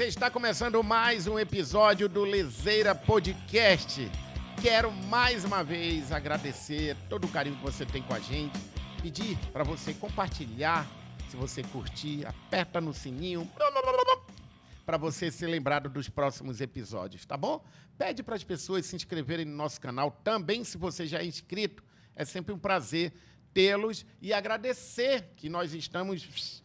Está começando mais um episódio do Lezeira Podcast. Quero mais uma vez agradecer todo o carinho que você tem com a gente, pedir para você compartilhar, se você curtir, aperta no sininho para você ser lembrado dos próximos episódios, tá bom? Pede para as pessoas se inscreverem no nosso canal também, se você já é inscrito. É sempre um prazer tê-los e agradecer que nós estamos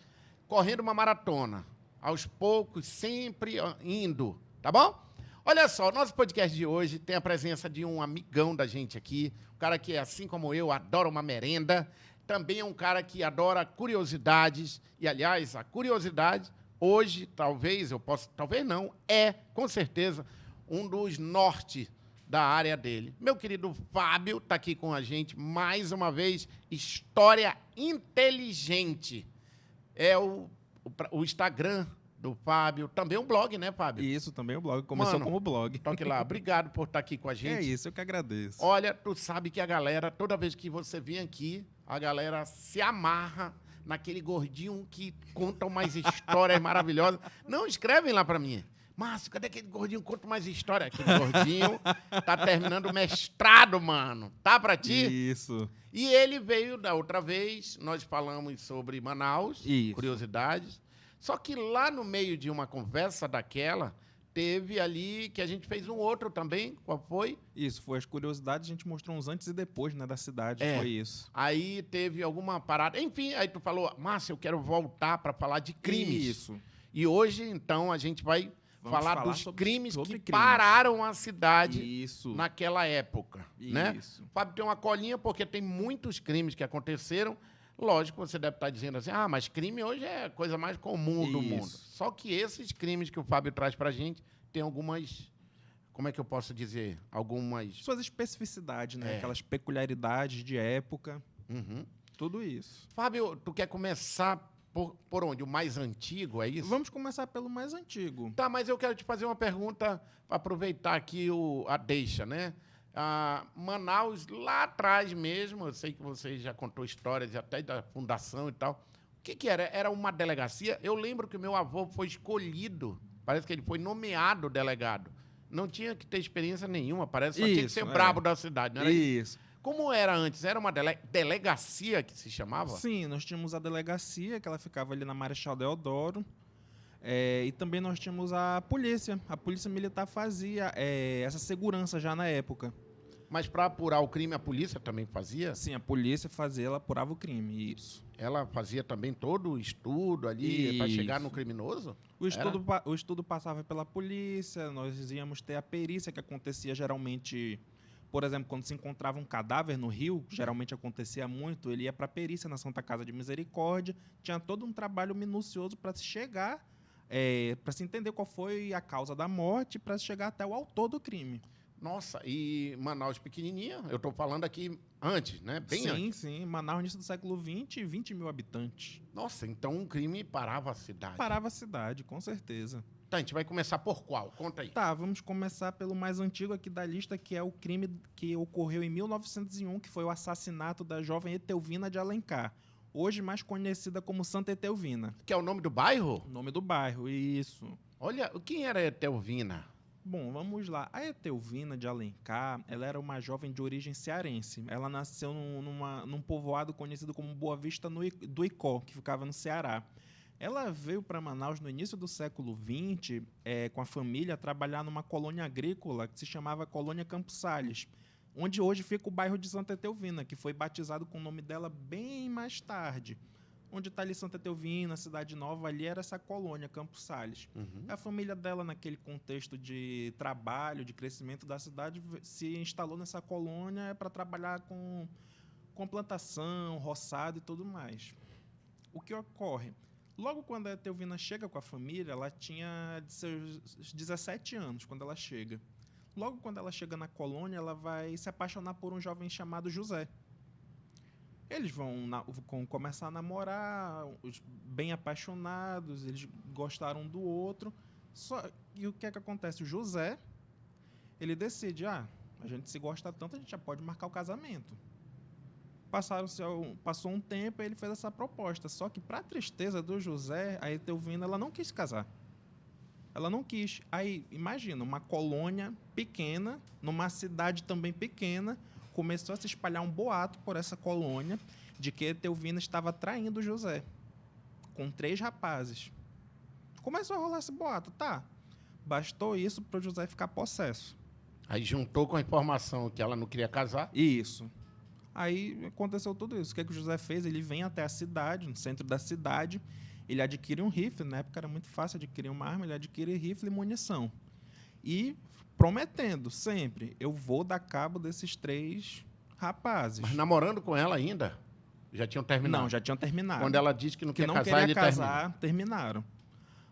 correndo uma maratona. Aos poucos, sempre indo, tá bom? Olha só, o nosso podcast de hoje tem a presença de um amigão da gente aqui, um cara que, assim como eu, adora uma merenda, também é um cara que adora curiosidades, e, aliás, a curiosidade, hoje, talvez não, com certeza, um dos norte da área dele. Meu querido Fábio está aqui com a gente, mais uma vez, História Inteligente. É o Instagram do Fábio, também um blog, né, Fábio? Isso, também o blog. Começou como blog. Toque lá. Obrigado por estar aqui com a gente. É isso, eu que agradeço. Olha, tu sabe que a galera, toda vez que você vem aqui, a galera se amarra naquele gordinho que conta umas histórias maravilhosas. Não, escrevem lá pra mim. Márcio, cadê aquele gordinho que conta mais história? Aquele gordinho tá terminando o mestrado, mano. Tá pra ti? Isso. E ele veio da outra vez, nós falamos sobre Manaus, Isso. curiosidades. Só que lá no meio de uma conversa daquela, teve ali que a gente fez um outro também. Qual foi? Isso, foi as curiosidades, a gente mostrou uns antes e depois, né, da cidade, foi isso. Aí teve alguma parada. Enfim, aí tu falou, Márcio, eu quero voltar para falar de crimes. Isso. E hoje, então, a gente vai falar dos crimes que crimes. pararam a cidade Isso. naquela época, né? Isso. O Fábio tem uma colinha porque tem muitos crimes que aconteceram. Lógico, você deve estar dizendo assim, mas crime hoje é a coisa mais comum do mundo. Só que esses crimes que o Fábio traz pra gente tem algumas, como é que eu posso dizer? Algumas... Suas especificidades, né? Aquelas peculiaridades de época. Uhum. Tudo isso. Fábio, tu quer começar por onde? O mais antigo, é isso? Vamos começar pelo mais antigo. Tá, mas eu quero te fazer uma pergunta para aproveitar aqui a deixa, né? Manaus, lá atrás mesmo, eu sei que você já contou histórias até da fundação e tal. O que era? Era uma delegacia? Eu lembro que o meu avô foi escolhido, parece que ele foi nomeado delegado. Não tinha que ter experiência nenhuma, parece que só tinha que ser brabo da cidade, não era isso? Como era antes? Era uma delegacia que se chamava? Sim, nós tínhamos a delegacia, que ela ficava ali na Marechal Deodoro. E também nós tínhamos a polícia. A polícia militar fazia essa segurança já na época. Mas para apurar o crime, a polícia também fazia? Sim, a polícia fazia, ela apurava o crime, isso. Ela fazia também todo o estudo ali para chegar no criminoso? O estudo passava pela polícia, nós íamos ter a perícia que acontecia geralmente... Por exemplo, quando se encontrava um cadáver no rio, geralmente acontecia muito, ele ia para a perícia na Santa Casa de Misericórdia, tinha todo um trabalho minucioso para se chegar, para se entender qual foi a causa da morte, para se chegar até o autor do crime. Nossa, e Manaus pequenininha, eu estou falando aqui antes, né? Bem antes. Sim, Manaus, início do século XX, 20 mil habitantes. Nossa, então um crime parava a cidade. Parava a cidade, com certeza. Tá, a gente vai começar por qual? Conta aí. Tá, vamos começar pelo mais antigo aqui da lista, que é o crime que ocorreu em 1901, que foi o assassinato da jovem Etelvina de Alencar, hoje mais conhecida como Santa Etelvina. Que é o nome do bairro? O nome do bairro, isso. Olha, quem era Etelvina? Bom, vamos lá. A Etelvina de Alencar, ela era uma jovem de origem cearense. Ela nasceu num povoado conhecido como Boa Vista do Icó, que ficava no Ceará. Ela veio para Manaus no início do século XX, com a família, trabalhar numa colônia agrícola que se chamava Colônia Campos Sales, onde hoje fica o bairro de Santa Etelvina, que foi batizado com o nome dela bem mais tarde. Onde está ali Santa Etelvina, Cidade Nova, ali era essa colônia, Campos Sales. Uhum. A família dela, naquele contexto de trabalho, de crescimento da cidade, se instalou nessa colônia para trabalhar com plantação, roçado e tudo mais. O que ocorre? Logo quando a Etelvina chega com a família, ela tinha seus 17 anos quando ela chega. Logo quando ela chega na colônia, ela vai se apaixonar por um jovem chamado José. Eles vão começar a namorar, bem apaixonados, eles gostaram um do outro. E o que é que acontece? O José, ele decide, a gente se gosta tanto, a gente já pode marcar o casamento. Passou um tempo e ele fez essa proposta. Só que, para a tristeza do José, a Etelvina ela não quis casar. Ela não quis. Aí, imagina, uma colônia pequena, numa cidade também pequena, começou a se espalhar um boato por essa colônia de que Etelvina estava traindo José com 3 rapazes. Começou a rolar esse boato, tá? Bastou isso para o José ficar possesso. Aí juntou com a informação que ela não queria casar. Isso. Aí aconteceu tudo isso. O que o José fez? Ele vem até a cidade, no centro da cidade, ele adquire um rifle, na época era muito fácil adquirir uma arma, ele adquire rifle e munição. E prometendo sempre, eu vou dar cabo desses 3 rapazes. Mas namorando com ela ainda? Já tinham terminado? Não, já tinham terminado. Quando ela disse que não queria casar, queria ele casar, terminaram.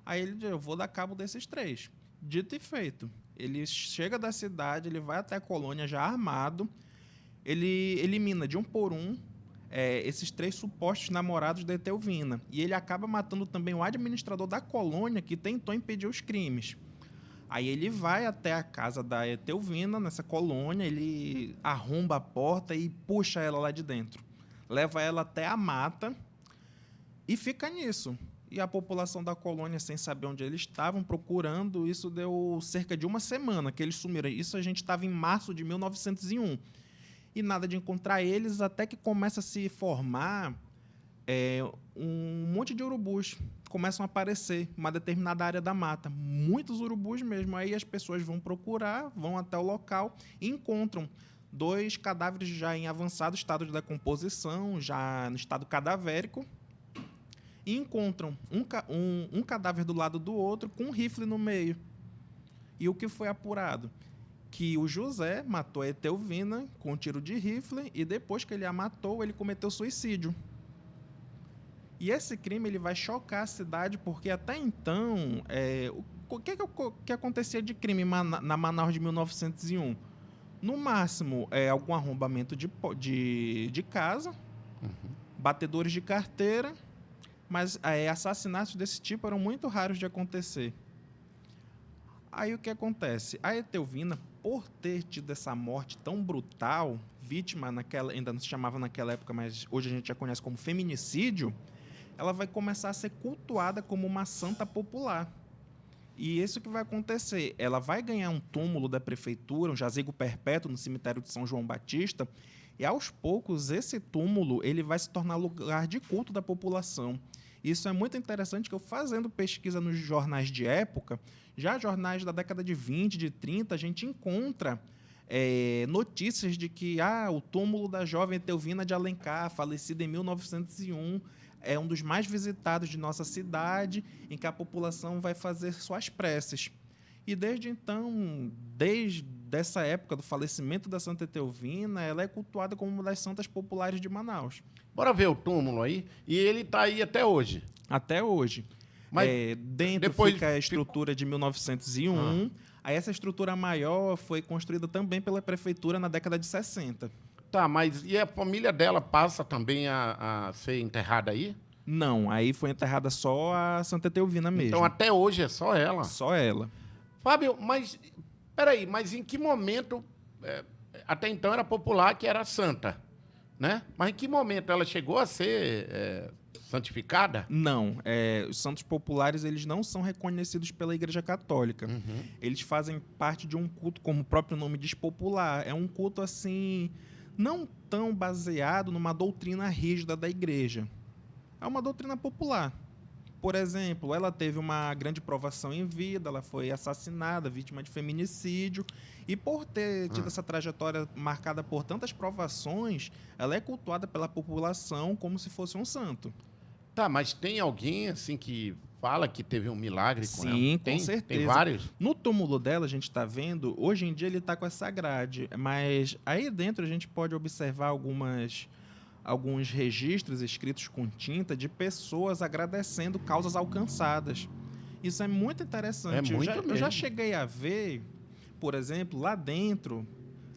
Aí ele disse, eu vou dar cabo desses 3. Dito e feito. Ele chega da cidade, ele vai até a colônia já armado, ele elimina de um por um esses 3 supostos namorados da Etelvina. E ele acaba matando também o administrador da colônia que tentou impedir os crimes. Aí ele vai até a casa da Etelvina, nessa colônia, ele arromba a porta e puxa ela lá de dentro. Leva ela até a mata e fica nisso. E a população da colônia, sem saber onde eles estavam, procurando, isso deu cerca de uma semana que eles sumiram. Isso a gente estava em março de 1901. E nada de encontrar eles, até que começa a se formar um monte de urubus. Começam a aparecer em uma determinada área da mata. Muitos urubus mesmo. Aí as pessoas vão procurar, vão até o local e encontram 2 cadáveres já em avançado estado de decomposição, já no estado cadavérico. E encontram um cadáver do lado do outro com um rifle no meio. E o que foi apurado? Que o José matou a Etelvina com um tiro de rifle e depois que ele a matou, ele cometeu suicídio. E esse crime ele vai chocar a cidade porque até então, o que acontecia de crime na Manaus de 1901? No máximo, algum arrombamento de casa, batedores de carteira, mas assassinatos desse tipo eram muito raros de acontecer. Aí o que acontece? A Etelvina, por ter tido essa morte tão brutal, vítima ainda não se chamava naquela época, mas hoje a gente já conhece como feminicídio, ela vai começar a ser cultuada como uma santa popular. E isso que vai acontecer, ela vai ganhar um túmulo da prefeitura, um jazigo perpétuo no cemitério de São João Batista, e aos poucos esse túmulo ele vai se tornar lugar de culto da população. Isso é muito interessante, que eu fazendo pesquisa nos jornais de época, já jornais da década de 20, de 30, a gente encontra notícias de que o túmulo da jovem Etelvina de Alencar, falecida em 1901, é um dos mais visitados de nossa cidade, em que a população vai fazer suas preces. E desde então, desde essa época do falecimento da Santa Etelvina, ela é cultuada como uma das santas populares de Manaus. Bora ver o túmulo aí. E ele está aí até hoje. Até hoje. Mas dentro fica a estrutura de 1901. Aí essa estrutura maior foi construída também pela prefeitura na década de 60. Tá, mas e a família dela passa também a ser enterrada aí? Não, aí foi enterrada só a Santa Etelvina mesmo. Então até hoje é só ela? Só ela. Fábio, mas peraí, mas em que momento, até então era popular que era santa, né? Mas em que momento ela chegou a ser santificada? Não, os santos populares eles não são reconhecidos pela Igreja Católica. Uhum. Eles fazem parte de um culto, como o próprio nome diz, popular. É um culto assim, não tão baseado numa doutrina rígida da Igreja. É uma doutrina popular. Por exemplo, ela teve uma grande provação em vida, ela foi assassinada, vítima de feminicídio, e por ter tido essa trajetória marcada por tantas provações, ela é cultuada pela população como se fosse um santo. Tá, mas tem alguém assim que fala que teve um milagre com ela? Sim, Tem, com certeza. Tem vários? No túmulo dela, a gente está vendo, hoje em dia ele está com essa grade, mas aí dentro a gente pode observar alguns registros escritos com tinta de pessoas agradecendo causas alcançadas. Isso é muito interessante. Eu já cheguei a ver, por exemplo, lá dentro,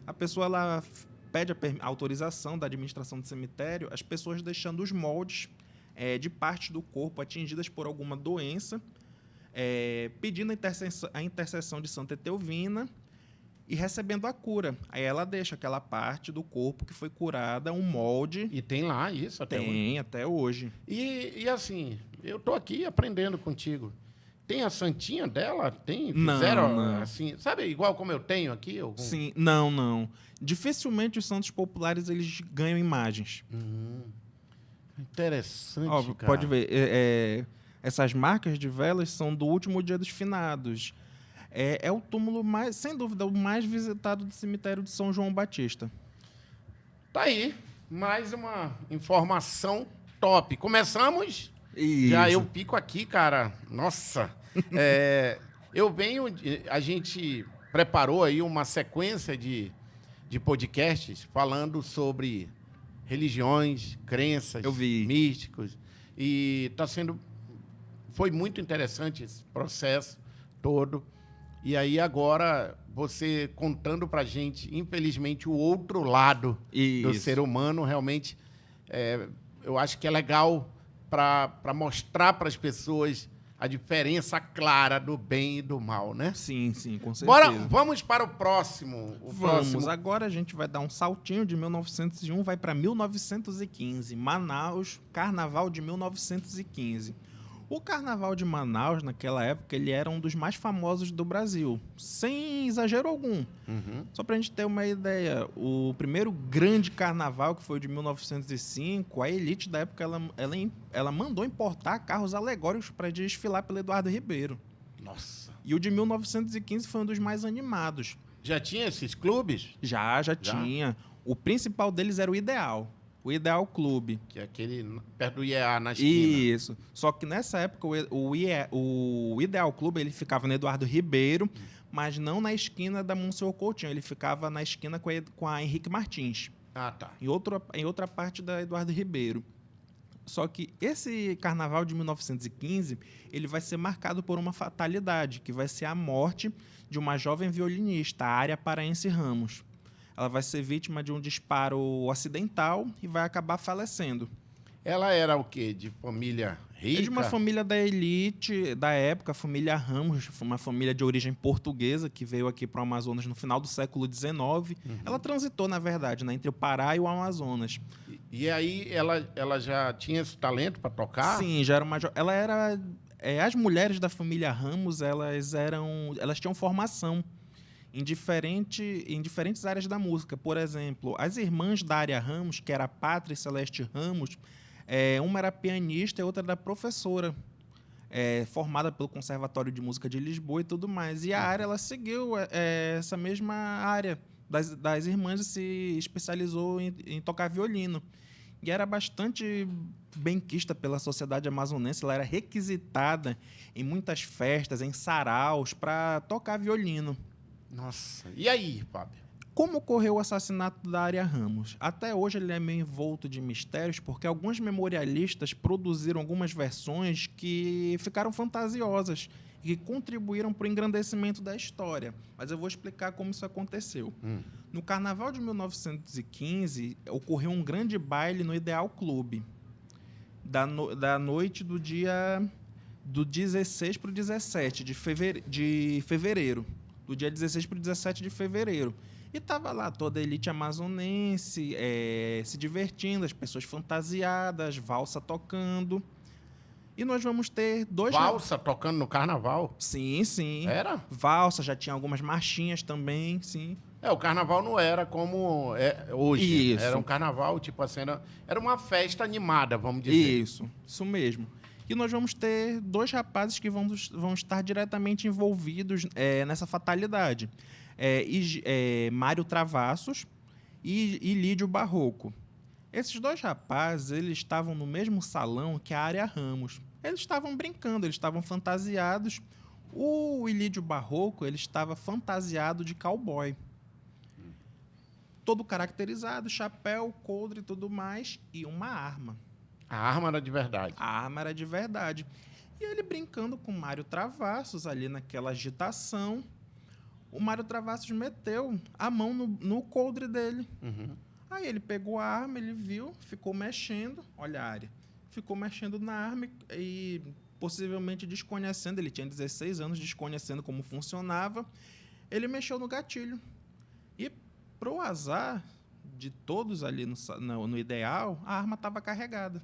a pessoa ela pede a autorização da administração do cemitério, as pessoas deixando os moldes de partes do corpo atingidas por alguma doença, pedindo a intercessão de Santa Etelvina e recebendo a cura. Aí ela deixa aquela parte do corpo que foi curada, um molde. E tem lá isso até hoje? Tem, até hoje. E assim, eu estou aqui aprendendo contigo. Tem a santinha dela? Tem? Não, Fizeram não. assim, sabe, igual como eu tenho aqui? Sim, não. Dificilmente os santos populares eles ganham imagens. Interessante, Ó, cara. pode ver, essas marcas de velas são do último dia dos finados. É o túmulo mais, sem dúvida, o mais visitado do cemitério de São João Batista. Tá aí, mais uma informação top. Começamos? Isso. Já eu pico aqui, cara. Nossa. Eu venho. A gente preparou aí uma sequência de podcasts falando sobre religiões, crenças, Eu vi. místicos. E foi muito interessante esse processo todo. E aí agora você contando pra gente, infelizmente, o outro lado do Isso. ser humano, realmente, eu acho que é legal para mostrar para as pessoas a diferença clara do bem e do mal, né? Sim, com certeza. Bora, vamos para o próximo. Vamos, agora a gente vai dar um saltinho de 1901, vai para 1915, Manaus, Carnaval de 1915. O Carnaval de Manaus, naquela época, ele era um dos mais famosos do Brasil, sem exagero algum. Só para a gente ter uma ideia, o primeiro grande carnaval, que foi o de 1905, a elite da época ela mandou importar carros alegóricos para desfilar pelo Eduardo Ribeiro. Nossa. E o de 1915 foi um dos mais animados. Já tinha esses clubes? Já tinha. O principal deles era o Ideal. O Ideal Clube. Que é aquele perto do IEA, na esquina. Isso. Só que nessa época o Ideal Clube ele ficava no Eduardo Ribeiro, mas não na esquina da Monsenhor Coutinho. Ele ficava na esquina com a Henrique Martins. Ah, tá. Em outra parte da Eduardo Ribeiro. Só que esse carnaval de 1915 ele vai ser marcado por uma fatalidade, que vai ser a morte de uma jovem violinista, a Área Paraense Ramos. Ela vai ser vítima de um disparo acidental e vai acabar falecendo. Ela era o quê? De família rica? É de uma família da elite da época, a família Ramos, uma família de origem portuguesa que veio aqui para o Amazonas no final do século XIX. Ela transitou, na verdade, entre o Pará e o Amazonas. E aí ela já tinha esse talento para tocar? Sim, já era uma... Ela era... as mulheres da família Ramos, elas tinham formação em diferentes áreas da música. Por exemplo, as irmãs da Área Ramos, que era a Pátria e Celeste Ramos, uma era pianista e outra era professora, formada pelo Conservatório de Música de Lisboa e tudo mais. E a Área ela seguiu essa mesma área das irmãs e se especializou em tocar violino. E era bastante benquista pela sociedade amazonense. Ela era requisitada em muitas festas, em saraus, para tocar violino. Nossa. E aí, Fábio? Como ocorreu o assassinato da Área Ramos? Até hoje ele é meio envolto de mistérios, porque alguns memorialistas produziram algumas versões que ficaram fantasiosas e que contribuíram para o engrandecimento da história. Mas eu vou explicar como isso aconteceu. No Carnaval de 1915, ocorreu um grande baile no Ideal Clube, da noite do dia do 16 para o 17 de fevereiro. Do dia 16 para o 17 de fevereiro. E estava lá toda a elite amazonense se divertindo, as pessoas fantasiadas, valsa tocando. E nós vamos ter dois... Valsa tocando no carnaval? Sim. Era? Valsa, já tinha algumas marchinhas também, sim. O carnaval não era como é hoje. Isso. Era um carnaval, tipo assim, era uma festa animada, vamos dizer. Isso mesmo. E nós vamos ter dois rapazes que vão estar diretamente envolvidos nessa fatalidade. Mário Travassos e Lídio Barroco. Esses dois rapazes eles estavam no mesmo salão que a Área Ramos. Eles estavam brincando, eles estavam fantasiados. O Ilídio Barroco ele estava fantasiado de cowboy. Todo caracterizado, chapéu, coldre e tudo mais, e uma arma. A arma era de verdade. A arma era de verdade. E ele brincando com o Mário Travassos ali naquela agitação. O Mário Travassos meteu a mão no coldre dele. Aí ele pegou a arma, ele viu, ficou mexendo. Olha a área. Ficou mexendo na arma e possivelmente desconhecendo. Ele tinha 16 anos, desconhecendo como funcionava. Ele mexeu no gatilho. E, pro azar de todos ali no Ideal, a arma estava carregada.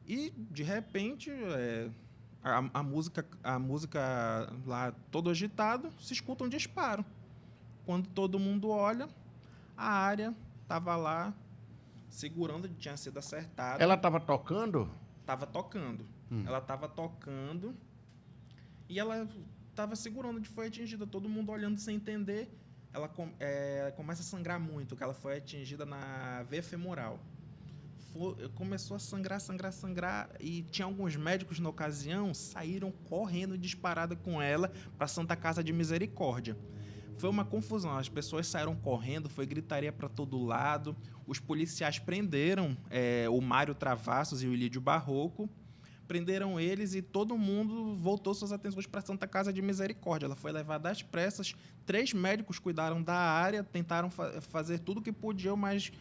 E, de repente, a música lá todo agitado, se escuta um disparo. Quando todo mundo olha, a área estava lá segurando, tinha sido acertada. Ela estava tocando? Estava tocando. Ela estava tocando e ela estava segurando onde foi atingida. Todo mundo olhando sem entender. Ela começa a sangrar muito, que ela foi atingida na veia femoral. Começou a sangrar, e tinha alguns médicos na ocasião, saíram correndo disparada com ela para a Santa Casa de Misericórdia. Foi uma confusão, as pessoas saíram correndo, foi gritaria para todo lado, os policiais prenderam o Mário Travassos e o Ilídio Barroco, prenderam eles e todo mundo voltou suas atenções para a Santa Casa de Misericórdia. Ela foi levada às pressas, 3 médicos cuidaram da área, tentaram fazer tudo o que podiam, mas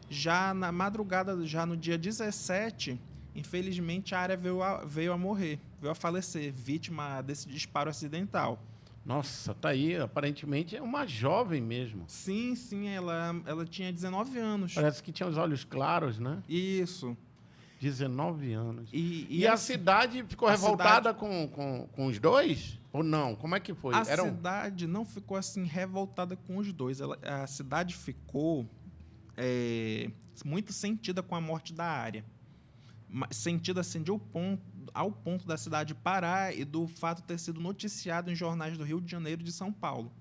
já na madrugada, já no dia 17, infelizmente a área veio a morrer, veio a falecer, vítima desse disparo acidental. Nossa, tá aí, aparentemente é uma jovem mesmo. Sim, ela tinha 19 anos. Parece que tinha os olhos claros, né? Isso. 19 anos. E a cidade ficou revoltada com os dois? Ou não? Como é que foi? A cidade não ficou assim revoltada com os dois. A cidade ficou muito sentida com a morte da área. Sentida assim, ao ponto da cidade parar e do fato ter sido noticiado em jornais do Rio de Janeiro e de São Paulo.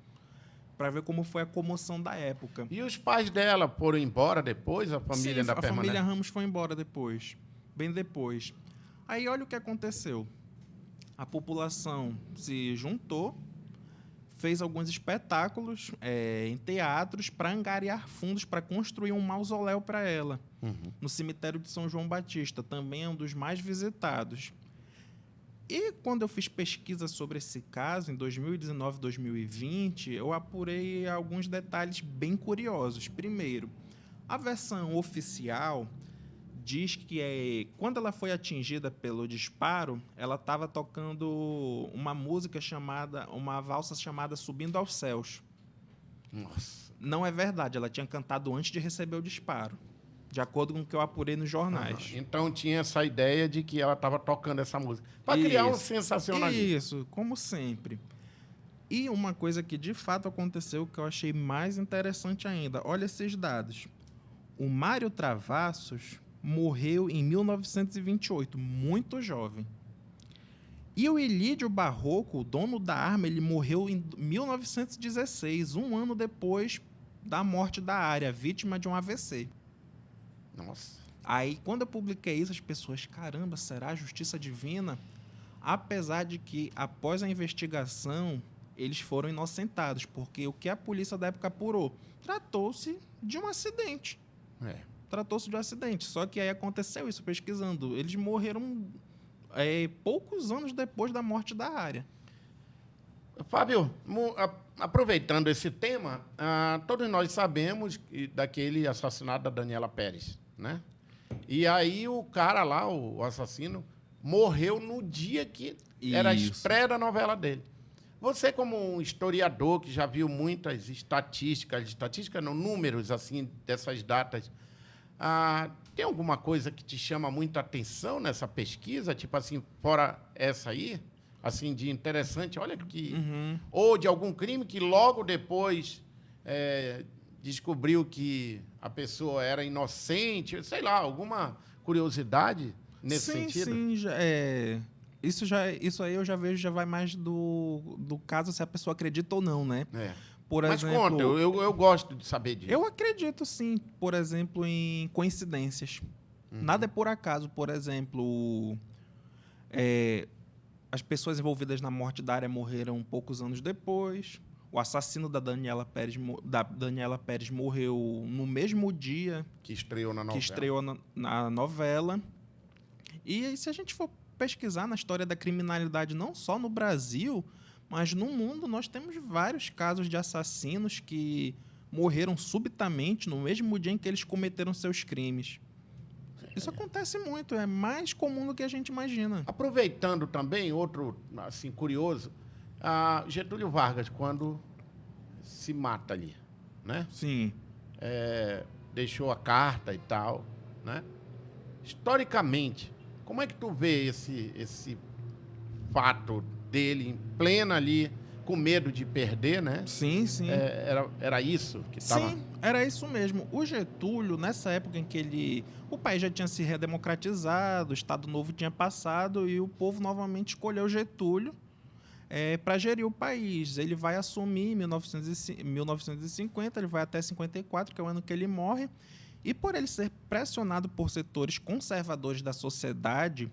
Para ver como foi a comoção da época. E os pais dela foram embora depois? A família ainda permanece? A família Ramos foi embora depois. Bem depois. Aí olha o que aconteceu. A população se juntou, fez alguns espetáculos em teatros para angariar fundos para construir um mausoléu para ela, no cemitério de São João Batista, também é um dos mais visitados. E quando eu fiz pesquisa sobre esse caso, em 2019 e 2020, eu apurei alguns detalhes bem curiosos. Primeiro, a versão oficial diz que quando ela foi atingida pelo disparo, ela estava tocando uma valsa chamada Subindo aos Céus. Nossa. Não é verdade, ela tinha cantado antes de receber o disparo, de acordo com o que eu apurei nos jornais. Então tinha essa ideia de que ela estava tocando essa música, para criar um sensacionalismo. Isso, como sempre. E uma coisa que de fato aconteceu, que eu achei mais interessante ainda, olha esses dados. O Mário Travassos morreu em 1928, muito jovem. E o Ilídio Barroco, o dono da arma, ele morreu em 1916, um ano depois da morte da área, vítima de um AVC. Nossa. Aí, quando eu publiquei isso, as pessoas, caramba, será a justiça divina? Apesar de que, após a investigação, eles foram inocentados, porque o que a polícia da época apurou? Tratou-se de um acidente. Tratou-se de um acidente. Só que aí aconteceu isso, pesquisando. Eles morreram poucos anos depois da morte da área. Fábio, aproveitando esse tema, todos nós sabemos daquele assassinato da Daniela Pérez, né? E aí o cara lá, o assassino, morreu no dia que era a estreia da novela dele. Você, como um historiador que já viu muitas estatísticas não, números assim dessas datas, tem alguma coisa que te chama muita atenção nessa pesquisa, tipo assim, fora essa aí, assim, de interessante, olha que... Ou de algum crime que logo depois descobriu que a pessoa era inocente, sei lá, alguma curiosidade nesse sentido? Sim, isso aí eu já vejo, já vai mais do caso se a pessoa acredita ou não, né? Mas conta, eu gosto de saber disso. Eu acredito, sim, por exemplo, em coincidências. Nada é por acaso. Por exemplo, as pessoas envolvidas na morte da área morreram poucos anos depois. O assassino da Daniela Pérez morreu no mesmo dia que estreou na novela. E se a gente for pesquisar na história da criminalidade, não só no Brasil, mas no mundo, nós temos vários casos de assassinos que morreram subitamente no mesmo dia em que eles cometeram seus crimes. Isso acontece muito, é mais comum do que a gente imagina. Aproveitando também, outro assim, curioso, Getúlio Vargas, quando se mata ali, né? Sim. Deixou a carta e tal, né? Historicamente, como é que tu vê esse fato dele em plena ali, com medo de perder, né? Sim, sim. Era isso que estava... Sim, era isso mesmo. O Getúlio, nessa época em que o país já tinha se redemocratizado, o Estado Novo tinha passado e o povo novamente escolheu Getúlio para gerir o país. Ele vai assumir em 1950, ele vai até 54, que é o ano que ele morre. E por ele ser pressionado por setores conservadores da sociedade,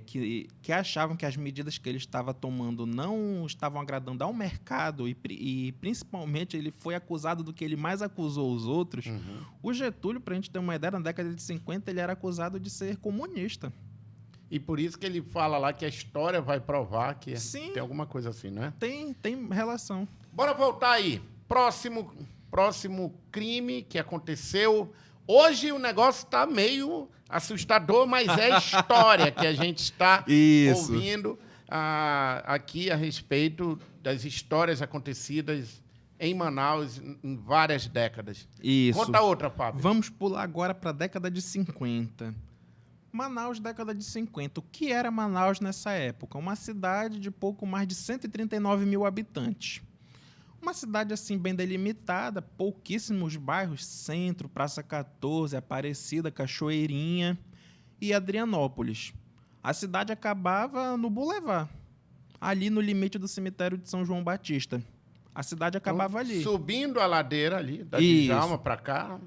que achavam que as medidas que ele estava tomando não estavam agradando ao mercado e principalmente ele foi acusado do que ele mais acusou os outros. Uhum. O Getúlio, para a gente ter uma ideia, na década de 50 ele era acusado de ser comunista. E por isso que ele fala lá que a história vai provar que Sim, tem alguma coisa assim, né? tem relação. Bora voltar aí. Próximo crime que aconteceu. Hoje o negócio está meio assustador, mas é história que a gente está ouvindo aqui a respeito das histórias acontecidas em Manaus em várias décadas. Isso. Conta outra, Fábio. Vamos pular agora para a década de 50. Manaus, década de 50. O que era Manaus nessa época? Uma cidade de pouco mais de 139 mil habitantes. Uma cidade assim bem delimitada, pouquíssimos bairros, Centro, Praça 14, Aparecida, Cachoeirinha e Adrianópolis. A cidade acabava no Boulevard, ali no limite do cemitério de São João Batista. A cidade acabava ali. Subindo a ladeira ali, da Isso. Djalma para cá,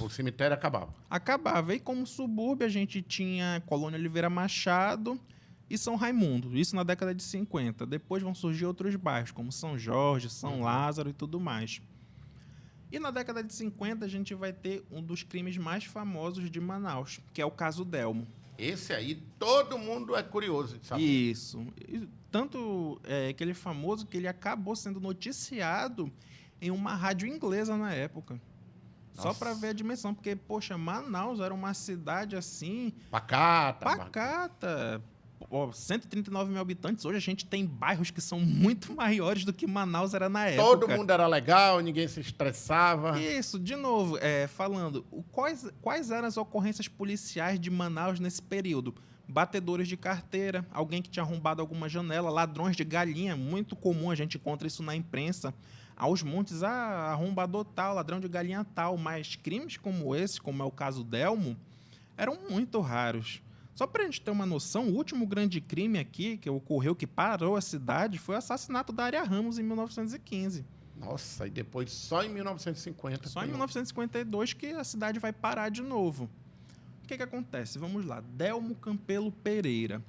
o cemitério acabava. Acabava. E como subúrbio, a gente tinha Colônia Oliveira Machado e São Raimundo. Isso na década de 50. Depois vão surgir outros bairros, como São Jorge, São Lázaro e tudo mais. E na década de 50, a gente vai ter um dos crimes mais famosos de Manaus, que é o caso Delmo. Esse aí, todo mundo é curioso de saber. Isso. Tanto que ele é famoso que ele acabou sendo noticiado em uma rádio inglesa na época. Nossa. Só para ver a dimensão, porque, poxa, Manaus era uma cidade assim... Pacata. 139 mil habitantes. Hoje a gente tem bairros que são muito maiores do que Manaus era na época. Todo mundo era legal, ninguém se estressava. Isso, de novo, falando, quais eram as ocorrências policiais de Manaus nesse período? Batedores de carteira, alguém que tinha arrombado alguma janela, ladrões de galinha, muito comum, a gente encontra isso na imprensa. Aos montes, arrombador tal, ladrão de galinha tal, mas crimes como esse, como é o caso Delmo, eram muito raros. Só para a gente ter uma noção, o último grande crime aqui que ocorreu, que parou a cidade, foi o assassinato da Área Ramos em 1915. Nossa, e depois só em 1950. Só em 1952 que a cidade vai parar de novo. O que acontece? Vamos lá. Delmo Campelo Pereira.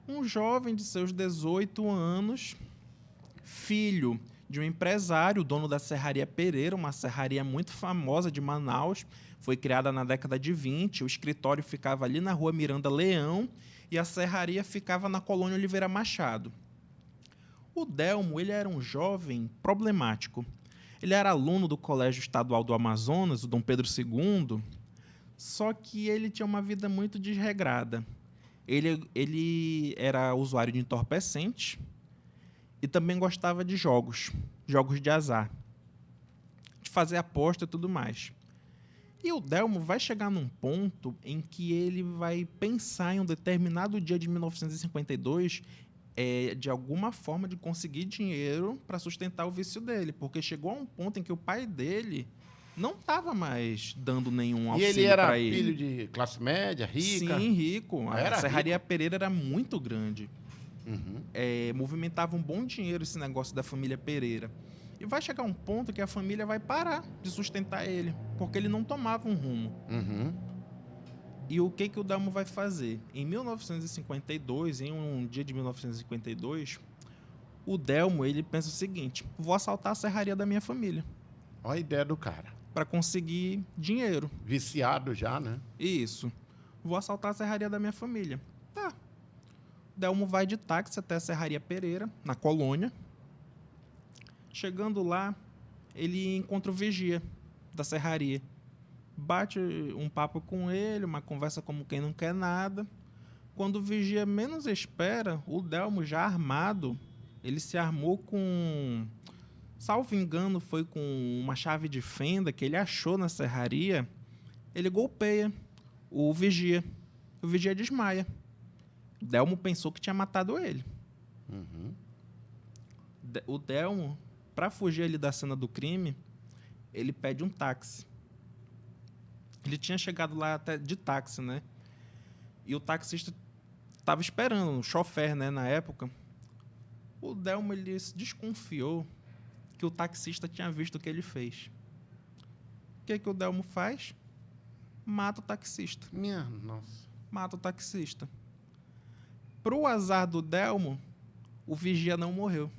Um jovem de seus 18 anos, filho de um empresário, dono da Serraria Pereira, uma serraria muito famosa de Manaus. Foi criada na década de 20, o escritório ficava ali na rua Miranda Leão e a serraria ficava na Colônia Oliveira Machado. O Delmo, ele era um jovem problemático. Ele era aluno do Colégio Estadual do Amazonas, o Dom Pedro II, só que ele tinha uma vida muito desregrada. Ele era usuário de entorpecentes e também gostava de jogos de azar, de fazer aposta e tudo mais. E o Delmo vai chegar num ponto em que ele vai pensar em um determinado dia de 1952 de alguma forma de conseguir dinheiro para sustentar o vício dele, porque chegou a um ponto em que o pai dele não estava mais dando nenhum auxílio para ele. E ele era filho de classe média, rica? Sim, rico. A Serraria rico? Pereira era muito grande. Uhum. Movimentava um bom dinheiro esse negócio da família Pereira. E vai chegar um ponto que a família vai parar de sustentar ele, porque ele não tomava um rumo. Uhum. E o que o Delmo vai fazer? Em 1952, em um dia de 1952, o Delmo ele pensa o seguinte: vou assaltar a serraria da minha família. Olha a ideia do cara. Para conseguir dinheiro. Viciado já, né? Isso. Vou assaltar a serraria da minha família. Tá. Delmo vai de táxi até a Serraria Pereira, na Colônia. Chegando lá, ele encontra o vigia da serraria. Bate um papo com ele, uma conversa como quem não quer nada. Quando o vigia menos espera, o Delmo já armado, ele se armou com... Salvo engano, foi com uma chave de fenda que ele achou na serraria. Ele golpeia o vigia. O vigia desmaia. O Delmo pensou que tinha matado ele. Uhum. O Delmo, para fugir ali da cena do crime, ele pede um táxi. Ele tinha chegado lá até de táxi, né? E o taxista estava esperando, o chofer, né, na época. O Delmo, ele se desconfiou que o taxista tinha visto o que ele fez. O que o Delmo faz? Mata o taxista. Minha nossa. Mata o taxista. Pro azar do Delmo, o vigia não morreu.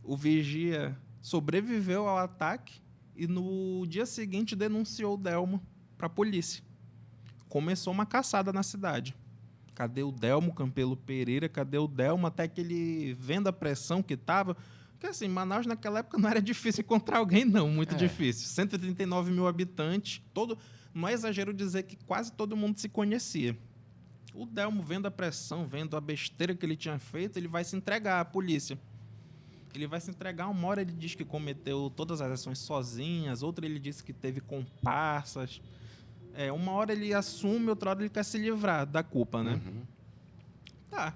O vigia sobreviveu ao ataque e no dia seguinte denunciou o Delmo para a polícia. Começou uma caçada na cidade. Cadê o Delmo Campelo Pereira? Cadê o Delmo? Até que ele, vendo a pressão que estava... Porque, assim, Manaus, naquela época, não era difícil encontrar alguém, não. Muito difícil. 139 mil habitantes. Não é exagero dizer que quase todo mundo se conhecia. O Delmo, vendo a pressão, vendo a besteira que ele tinha feito, ele vai se entregar à polícia. Ele vai se entregar. Uma hora ele diz que cometeu todas as ações sozinhas, outra ele disse que teve comparsas. Uma hora ele assume, outra hora ele quer se livrar da culpa, né? Uhum. Tá.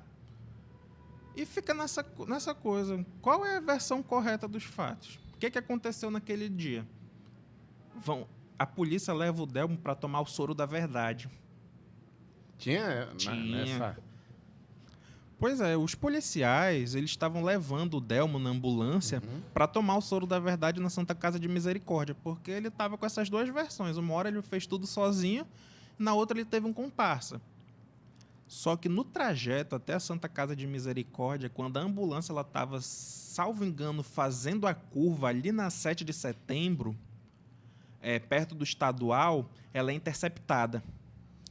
E fica nessa coisa. Qual é a versão correta dos fatos? O que aconteceu naquele dia? A polícia leva o Delmo para tomar o soro da verdade. Tinha. Nessa... Pois é, os policiais, eles estavam levando o Delmo na ambulância para tomar o soro da verdade na Santa Casa de Misericórdia, porque ele estava com essas duas versões. Uma hora ele fez tudo sozinho, na outra ele teve um comparsa. Só que no trajeto até a Santa Casa de Misericórdia, quando a ambulância estava, salvo engano, fazendo a curva ali na 7 de setembro, perto do estadual, ela é interceptada.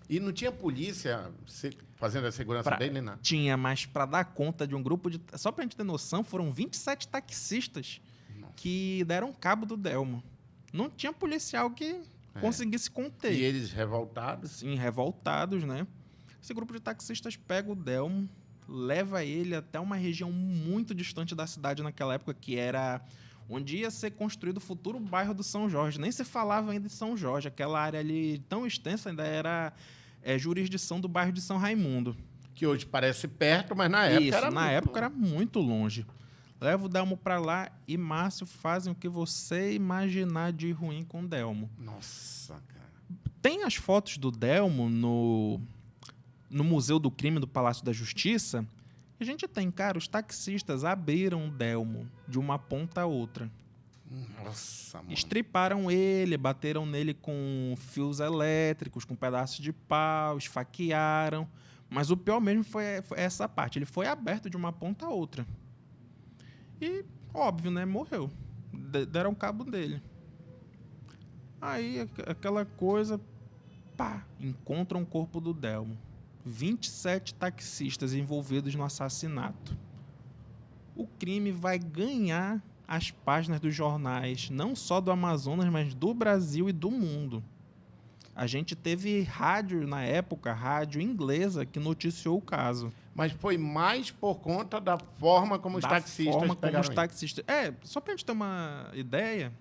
E não tinha polícia fazendo a segurança dele, não? Tinha, mas para dar conta de um grupo de... Só para a gente ter noção, foram 27 taxistas que deram cabo do Delmo. Não tinha policial que conseguisse conter. E eles revoltados? Sim, revoltados, né? Esse grupo de taxistas pega o Delmo, leva ele até uma região muito distante da cidade naquela época, que era onde ia ser construído o futuro bairro do São Jorge. Nem se falava ainda de São Jorge. Aquela área ali tão extensa ainda era jurisdição do bairro de São Raimundo. Que hoje parece perto, mas na época era na época era muito longe. Leva o Delmo para lá e Márcio fazem o que você imaginar de ruim com o Delmo. Nossa, cara. Tem as fotos do Delmo no Museu do Crime do Palácio da Justiça. A gente tem, cara, os taxistas abriram o Delmo de uma ponta a outra. Nossa, mano. Estriparam ele, bateram nele com fios elétricos, com pedaços de pau, esfaquearam. Mas o pior mesmo foi essa parte. Ele foi aberto de uma ponta a outra. E, óbvio, né? Morreu. Deram cabo dele. Aí, aquela coisa... Pá! Encontram o corpo do Delmo. 27 taxistas envolvidos no assassinato. O crime vai ganhar as páginas dos jornais, não só do Amazonas, mas do Brasil e do mundo. A gente teve rádio na época, rádio inglesa, que noticiou o caso. Mas foi mais por conta da forma como os taxistas pegaram ele. Só pra gente ter uma ideia,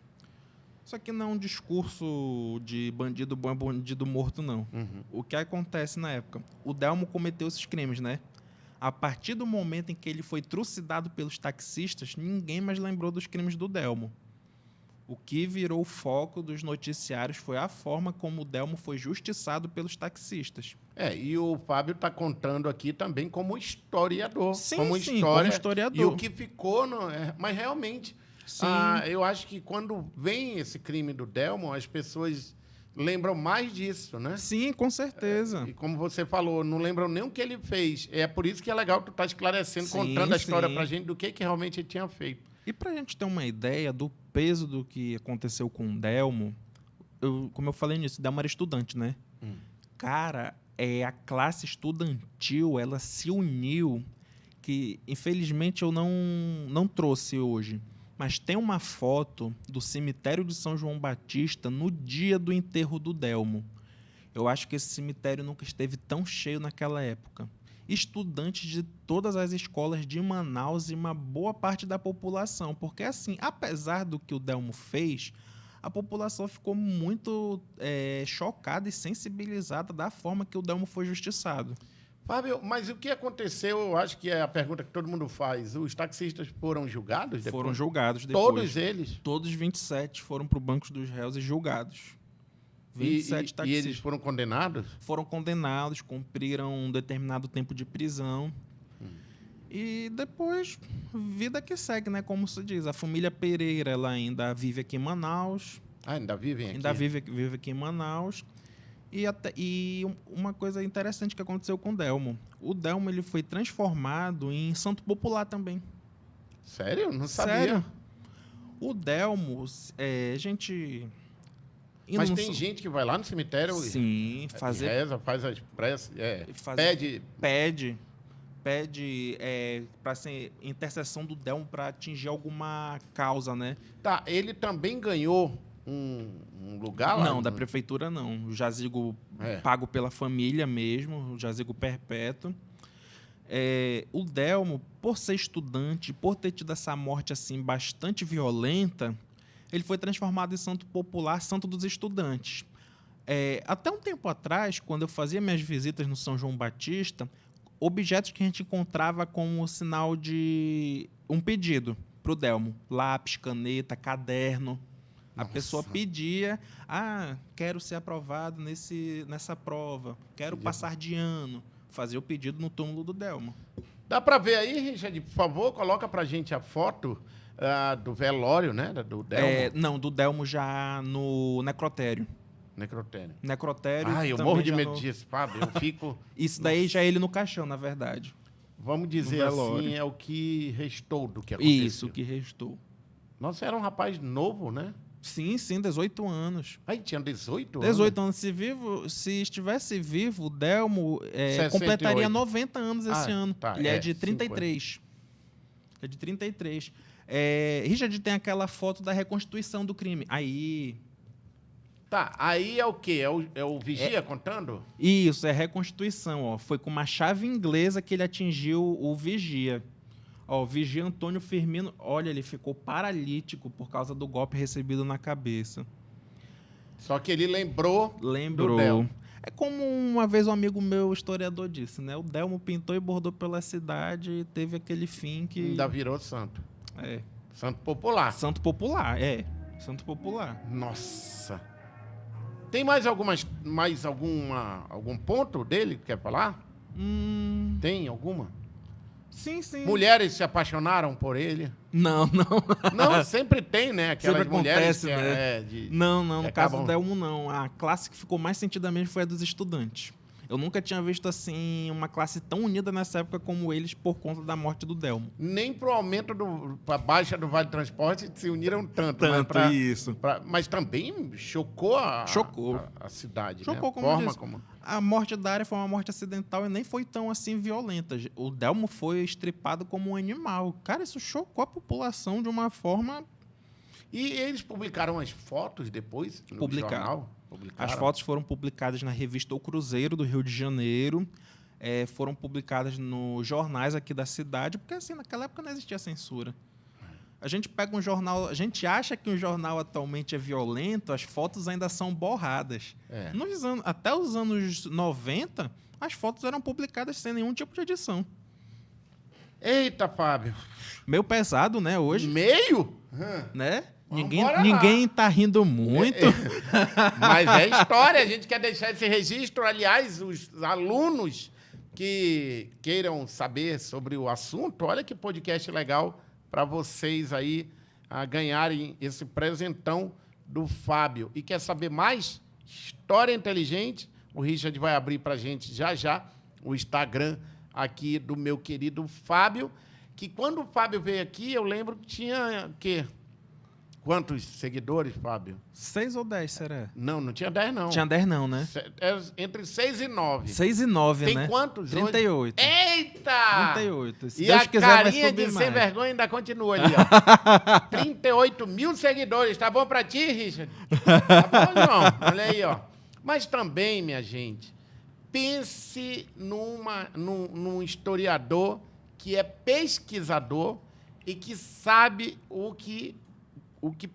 isso aqui não é um discurso de bandido bom é bandido morto, não. Uhum. O que acontece na época? O Delmo cometeu esses crimes, né? A partir do momento em que ele foi trucidado pelos taxistas, ninguém mais lembrou dos crimes do Delmo. O que virou o foco dos noticiários foi a forma como o Delmo foi justiçado pelos taxistas. E o Fábio está contando aqui também como historiador. Sim, como historiador. E o que ficou... Mas realmente, eu acho que quando vem esse crime do Delmo, as pessoas lembram mais disso, né? Sim, com certeza. E como você falou, não lembram nem o que ele fez. É por isso que é legal tu estar esclarecendo, contando a história pra gente do que realmente ele tinha feito. E pra gente ter uma ideia do peso do que aconteceu com o Delmo, como eu falei nisso, o Delmo era estudante, né? Cara, a classe estudantil, ela se uniu, que infelizmente eu não trouxe hoje. Mas tem uma foto do cemitério de São João Batista no dia do enterro do Delmo. Eu acho que esse cemitério nunca esteve tão cheio naquela época. Estudantes de todas as escolas de Manaus e uma boa parte da população. Porque, assim, apesar do que o Delmo fez, a população ficou muito chocada e sensibilizada da forma que o Delmo foi justiçado. Fábio, mas o que aconteceu, eu acho que é a pergunta que todo mundo faz, os taxistas foram julgados depois? Foram julgados depois. Todos eles? Todos 27 foram para o banco dos réus e julgados. 27 E taxistas. eles foram condenados? Foram condenados, cumpriram um determinado tempo de prisão. E depois, vida que segue, né? Como se diz. A família Pereira, ela ainda vive aqui em Manaus. Ah, ainda vivem aqui? Ainda vive aqui em Manaus. E uma coisa interessante que aconteceu com o Delmo. O Delmo, ele foi transformado em santo popular também. Sério? Não sabia. Sério? O Delmo, gente... Mas tem gente que vai lá no cemitério sim, e reza, faz as preces, pede para ser intercessão do Delmo para atingir alguma causa, né? Tá, ele também ganhou um lugar lá? Não, da prefeitura não. O jazigo pago pela família mesmo, o jazigo perpétuo. O Delmo, por ser estudante, por ter tido essa morte assim bastante violenta, ele foi transformado em santo popular, santo dos estudantes. Até um tempo atrás, quando eu fazia minhas visitas no São João Batista, objetos que a gente encontrava como sinal de um pedido para o Delmo. Lápis, caneta, caderno. A pessoa pedia, quero ser aprovado nessa prova, quero passar de ano. Fazia o pedido no túmulo do Delmo. Dá para ver aí, Richard, por favor, coloca para a gente a foto do velório, né, do Delmo. Não, do Delmo já no necrotério. Necrotério. Eu morro de medo disso, Fábio. Eu fico... Isso daí já é ele no caixão, na verdade. Vamos dizer assim, é o que restou do que aconteceu. Isso, o que restou. Nossa, era um rapaz novo, né? Sim, 18 anos. Aí tinha 18 anos? 18 anos. Se estivesse vivo, o Delmo completaria 90 anos esse ano. Tá, ele é de 33. É de 33. Richard tem aquela foto da reconstituição do crime. Aí... Tá, aí é o quê? É o vigia contando? Isso, é reconstituição. Ó. Foi com uma chave inglesa que ele atingiu o vigia. Ó, o vigia Antônio Firmino, olha, ele ficou paralítico por causa do golpe recebido na cabeça. Só que ele lembrou do Delmo. É como uma vez um amigo meu, historiador, disse, né? O Delmo pintou e bordou pela cidade e teve aquele fim que... Ainda virou santo. Santo popular. Santo popular, Santo popular. Nossa. Tem mais algum ponto dele que quer falar? Tem alguma? Sim. Mulheres se apaixonaram por ele? Não. Não, sempre tem, né? Aquelas sempre mulheres acontece, que... né? Não, no caso do Delmo, não. A classe que ficou mais sentida mesmo foi a dos estudantes. Eu nunca tinha visto assim uma classe tão unida nessa época como eles por conta da morte do Delmo. Nem pro aumento para baixa do Vale do Transporte se uniram tanto. Isso. Mas também chocou a cidade. Chocou, né? como a morte da área foi uma morte acidental e nem foi tão assim violenta. O Delmo foi estripado como um animal. Cara, isso chocou a população de uma forma... E eles publicaram as fotos depois no jornal? As fotos foram publicadas na revista O Cruzeiro, do Rio de Janeiro. Foram publicadas nos jornais aqui da cidade, porque assim, naquela época não existia censura. A gente pega um jornal... A gente acha que um jornal atualmente é violento, as fotos ainda são borradas. Até os anos 90, as fotos eram publicadas sem nenhum tipo de edição. Eita, Fábio. Meio pesado, né, hoje? Meio? Né? Ninguém tá rindo muito. Mas é história, a gente quer deixar esse registro. Aliás, os alunos que queiram saber sobre o assunto, olha que podcast legal para vocês aí ganharem esse presentão do Fábio. E quer saber mais? História inteligente. O Richard vai abrir para a gente já o Instagram aqui do meu querido Fábio, que quando o Fábio veio aqui, eu lembro que tinha quantos seguidores, Fábio? 6 ou 10, será? Não tinha 10, não. Tinha 10 não, né? Entre 6 e 9. 6 e 9, né? Tem quantos? 38. Eita! 38. Se e Deus a quiser, vai carinha subir de mais. sem vergonha ainda continua ali, ó. 38 mil seguidores. Tá bom pra ti, Richard? Tá bom, João? Olha aí, ó. Mas também, minha gente, pense num historiador que é pesquisador e que sabe o que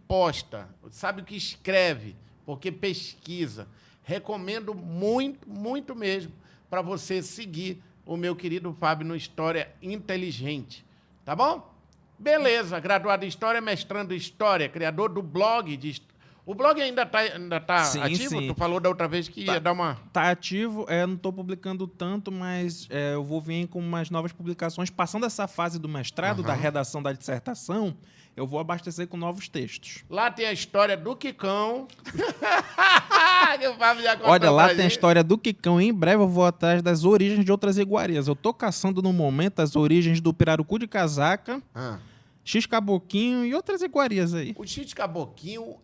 posta, sabe o que escreve, porque pesquisa. Recomendo muito, muito mesmo para você seguir o meu querido Fábio no História Inteligente. Tá bom? Beleza, graduado em História, mestrando em História, criador do blog de O blog ainda tá Sim, ativo? sim. Tu falou da outra vez que ia dar uma... Tá ativo, não estou publicando tanto, mas eu vou vir com umas novas publicações. Passando essa fase do mestrado, da redação da dissertação, eu vou abastecer com novos textos. Lá tem a história do Quicão. Que o Fábio já contou Olha, lá pra tem a gente. história do Quicão. Em breve eu vou atrás das origens de outras iguarias. Eu tô caçando no momento as origens do Pirarucu de Casaca, Ah. X-Caboquinho e outras iguarias aí. O X Caboquinho,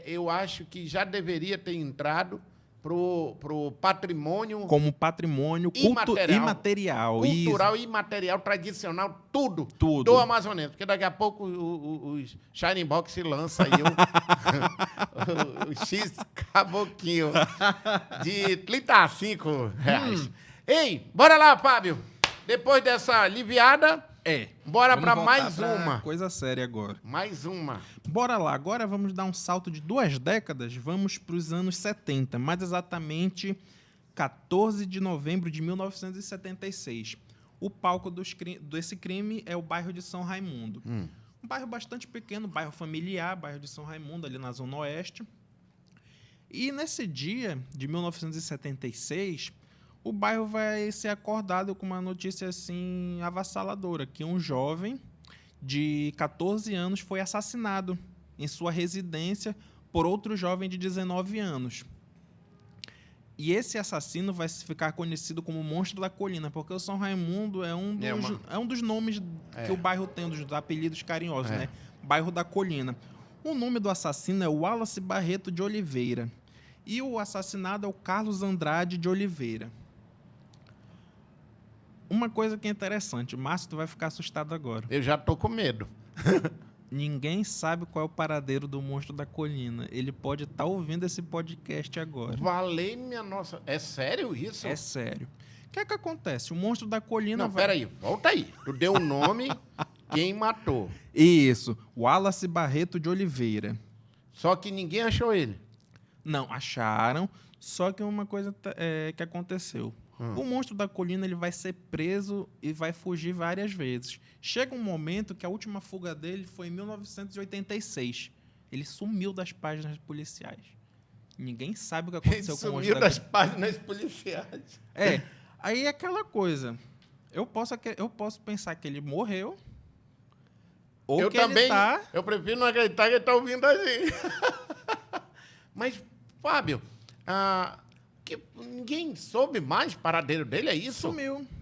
eu acho que já deveria ter entrado pro patrimônio Como patrimônio imaterial. cultural, imaterial, tradicional, tudo, Tudo. do amazonense. Porque daqui a pouco os Shining Box se lança aí o X Caboquinho de R$35. Ei, bora lá, Fábio. Depois dessa aliviada, bora Vamos pra voltar mais pra uma. coisa séria agora. Mais uma. Bora lá, agora vamos dar um salto de 2 décadas, vamos para os anos 70, mais exatamente 14 de novembro de 1976. O palco desse crime é o bairro de São Raimundo. Um bairro bastante pequeno, bairro familiar, bairro de São Raimundo, ali na Zona Oeste. E nesse dia de 1976, o bairro vai ser acordado com uma notícia assim avassaladora, que um jovem de 14 anos foi assassinado em sua residência por outro jovem de 19 anos. E esse assassino vai ficar conhecido como Monstro da Colina, porque o São Raimundo é um dos nomes que o bairro tem, um dos apelidos carinhosos, né? Bairro da Colina. O nome do assassino é Wallace Barreto de Oliveira. E o assassinado é o Carlos Andrade de Oliveira. Uma coisa que é interessante, Márcio, tu vai ficar assustado agora. Eu já tô com medo. Ninguém sabe qual é o paradeiro do Monstro da Colina. Ele pode estar ouvindo esse podcast agora. Valei minha nossa. É sério isso? É sério. O que é que acontece? O Monstro da Colina Não, peraí. Volta aí. Tu deu o nome, quem matou. Isso. Wallace Barreto de Oliveira. Só que ninguém achou ele. Não, acharam. Só que uma coisa que aconteceu. O Monstro da Colina ele vai ser preso e vai fugir várias vezes. Chega um momento que a última fuga dele foi em 1986. Ele sumiu das páginas policiais. Ninguém sabe o que aconteceu com o Monstro Sumiu da das páginas policiais. Aí é aquela coisa. Eu posso pensar que ele morreu. Ou Eu que também. ele tá... Eu prefiro não acreditar que ele tá ouvindo a gente. Mas, Fábio, ninguém soube mais o paradeiro dele, é isso?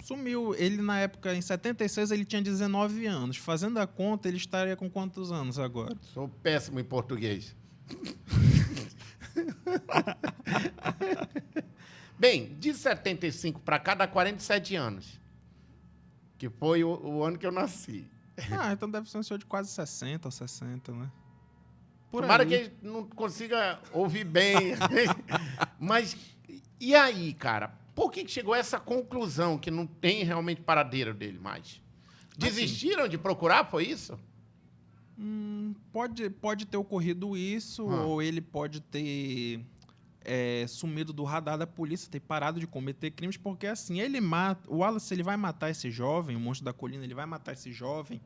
Sumiu. Ele, na época, em 76, ele tinha 19 anos. Fazendo a conta, ele estaria com quantos anos agora? Sou péssimo em português. Bem, de 75 para cá dá 47 anos. Que foi o ano que eu nasci. Então deve ser um senhor de quase 60 ou 60, né? Tomara que ele não consiga ouvir bem. Mas, e aí, cara? Por que chegou a essa conclusão que não tem realmente paradeiro dele mais? Desistiram de procurar, foi isso? Pode ter ocorrido isso, ou ele pode ter sumido do radar da polícia, ter parado de cometer crimes, porque assim, o Wallace ele vai matar esse jovem, o Monstro da Colina, ele vai matar esse jovem,